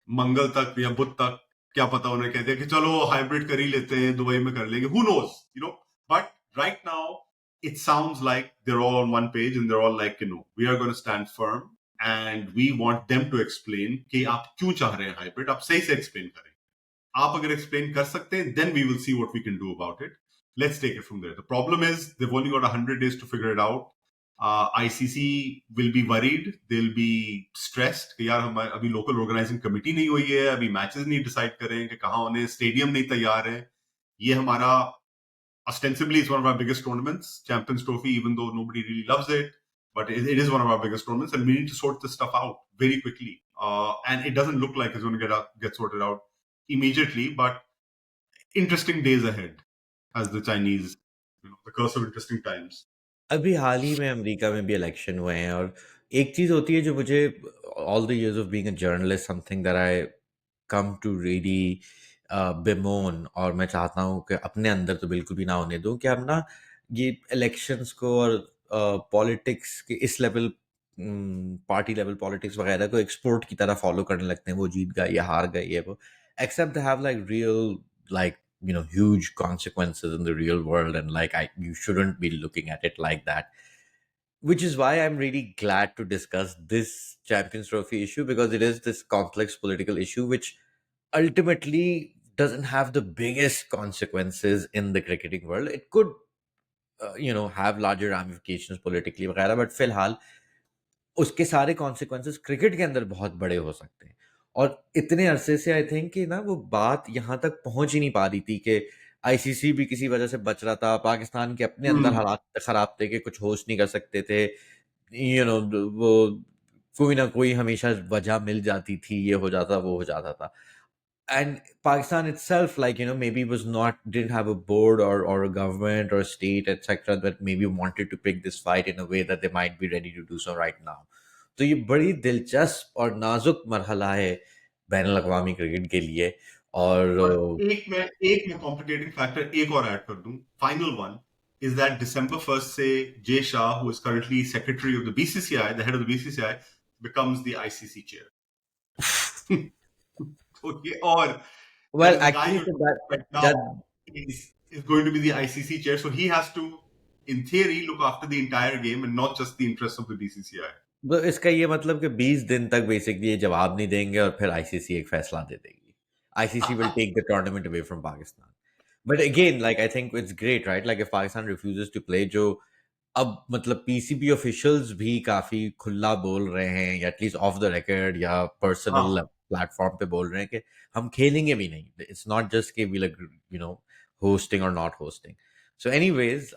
मंगल तक या बुध तक, क्या पता उन्हें कहते हैं कि चलो हाइब्रिड कर ही लेते हैं, दुबई में कर लेंगे, who knows, you know. But right now it sounds like they're all on one page and they're all like, you know, we are going to stand firm and we want them to explain कि आप क्यों चाह रहे हैं hybrid. आप सही से explain करें. आप अगर एक्सप्लेन कर सकते हैं, then we will see what we can do about it. Let's take it from there. The problem is they've only got 100 days to figure it out. ICC will be worried. They'll be stressed कि यार हमारे अभी local organising committee नहीं हुई है, अभी matches नहीं decide करें कि कहाँ होने, स्टेडियम नहीं तैयार है. ये हमारा ostensibly is one of our biggest tournaments, Champions Trophy, even though nobody really loves it, but it is one of our biggest tournaments, and we need to sort this stuff out very quickly. And it doesn't look like it's going to get sorted out immediately, but interesting days ahead, as the Chinese, you know, the curse of interesting times. अभी हाल ही में America में भी election हुए हैं, और एक चीज़ होती है जो मुझे all the years of being a journalist something that I come to really bemoan, और मैं चाहता हूँ कि अपने अंदर तो बिल्कुल भी ना होने दूँ कि हम ना ये इलेक्शंस को और पॉलिटिक्स के इस लेवल, पार्टी लेवल पॉलिटिक्स वगैरह को एक्सपोर्ट की तरह फॉलो करने लगते हैं. वो जीत गए या हार गए, ये वो, except they have like real, like, you know, huge consequences in the real world, and like you shouldn't be looking at it like that, which is why I'm really glad to discuss this Champions Trophy issue, because it is this complex political issue which ultimately doesn't have the biggest consequences in the cricketing world. It could you know, have larger ramifications politically वगैरह, but फिलहाल उसके सारे consequences cricket के अंदर बहुत बड़े हो सकते हैं. और इतने अरसे से आई थिंक कि ना वो बात यहाँ तक पहुंच ही नहीं पा रही थी कि आईसीसी भी किसी वजह से बच रहा था, पाकिस्तान के अपने अंदर Hmm. हालात खराब थे कि कुछ होस्ट नहीं कर सकते थे, यू नो, वो कोई ना कोई हमेशा वजह मिल जाती थी, ये हो जाता वो हो जाता था. And Pakistan itself, like, you know, maybe was not, didn't have a board or a government or a state, etc., that maybe wanted to pick this fight in a way that they might be ready to do so right now. तो ये बड़ी दिलचस्प और नाजुक मरहला है ban अवी cricket के लिए. और और एक मैं कॉम्प्लिकेटिंग फैक्टर एक और ऐड कर दूं, final one, is that December 1st से Jay Shah, who is currently secretary of the BCCI, the head of the BCCI, becomes the ICC chair. तो ये और well, that the guy actually, you're so talking about right now that is going to be the ICC chair, so he has to, in theory, look after the entire game and not just the interests of the BCCI. तो इसका ये मतलब कि 20 दिन तक basically ये जवाब नहीं देंगे और फिर आईसीसी एक फैसला दे देगी. ICC will take the tournament away from Pakistan. But again, like, I think it's great, right? Like, if Pakistan refuses to play, जो अब मतलब पीसीबी ऑफिशियल्स भी काफी खुला बोल रहे हैं, या एटलीस्ट ऑफ द रिकॉर्ड या पर्सनल हाँ. प्लेटफॉर्म पे बोल रहे हैं कि हम खेलेंगे भी नहीं. इट्स नॉट जस्ट कि we, like, you know, hosting or not hosting. So anyways,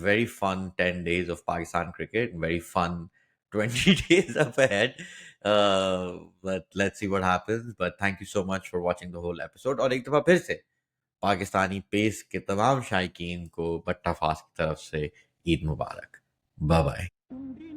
very fun 10 days of Pakistan cricket, very fun 20 days up ahead. But let's see what happens. But thank you so much for watching the whole episode. और एक दफा फिर से Pakistani pace के तमाम शायकीन को बट्टा fast की तरफ से ईद मुबारक. Bye bye.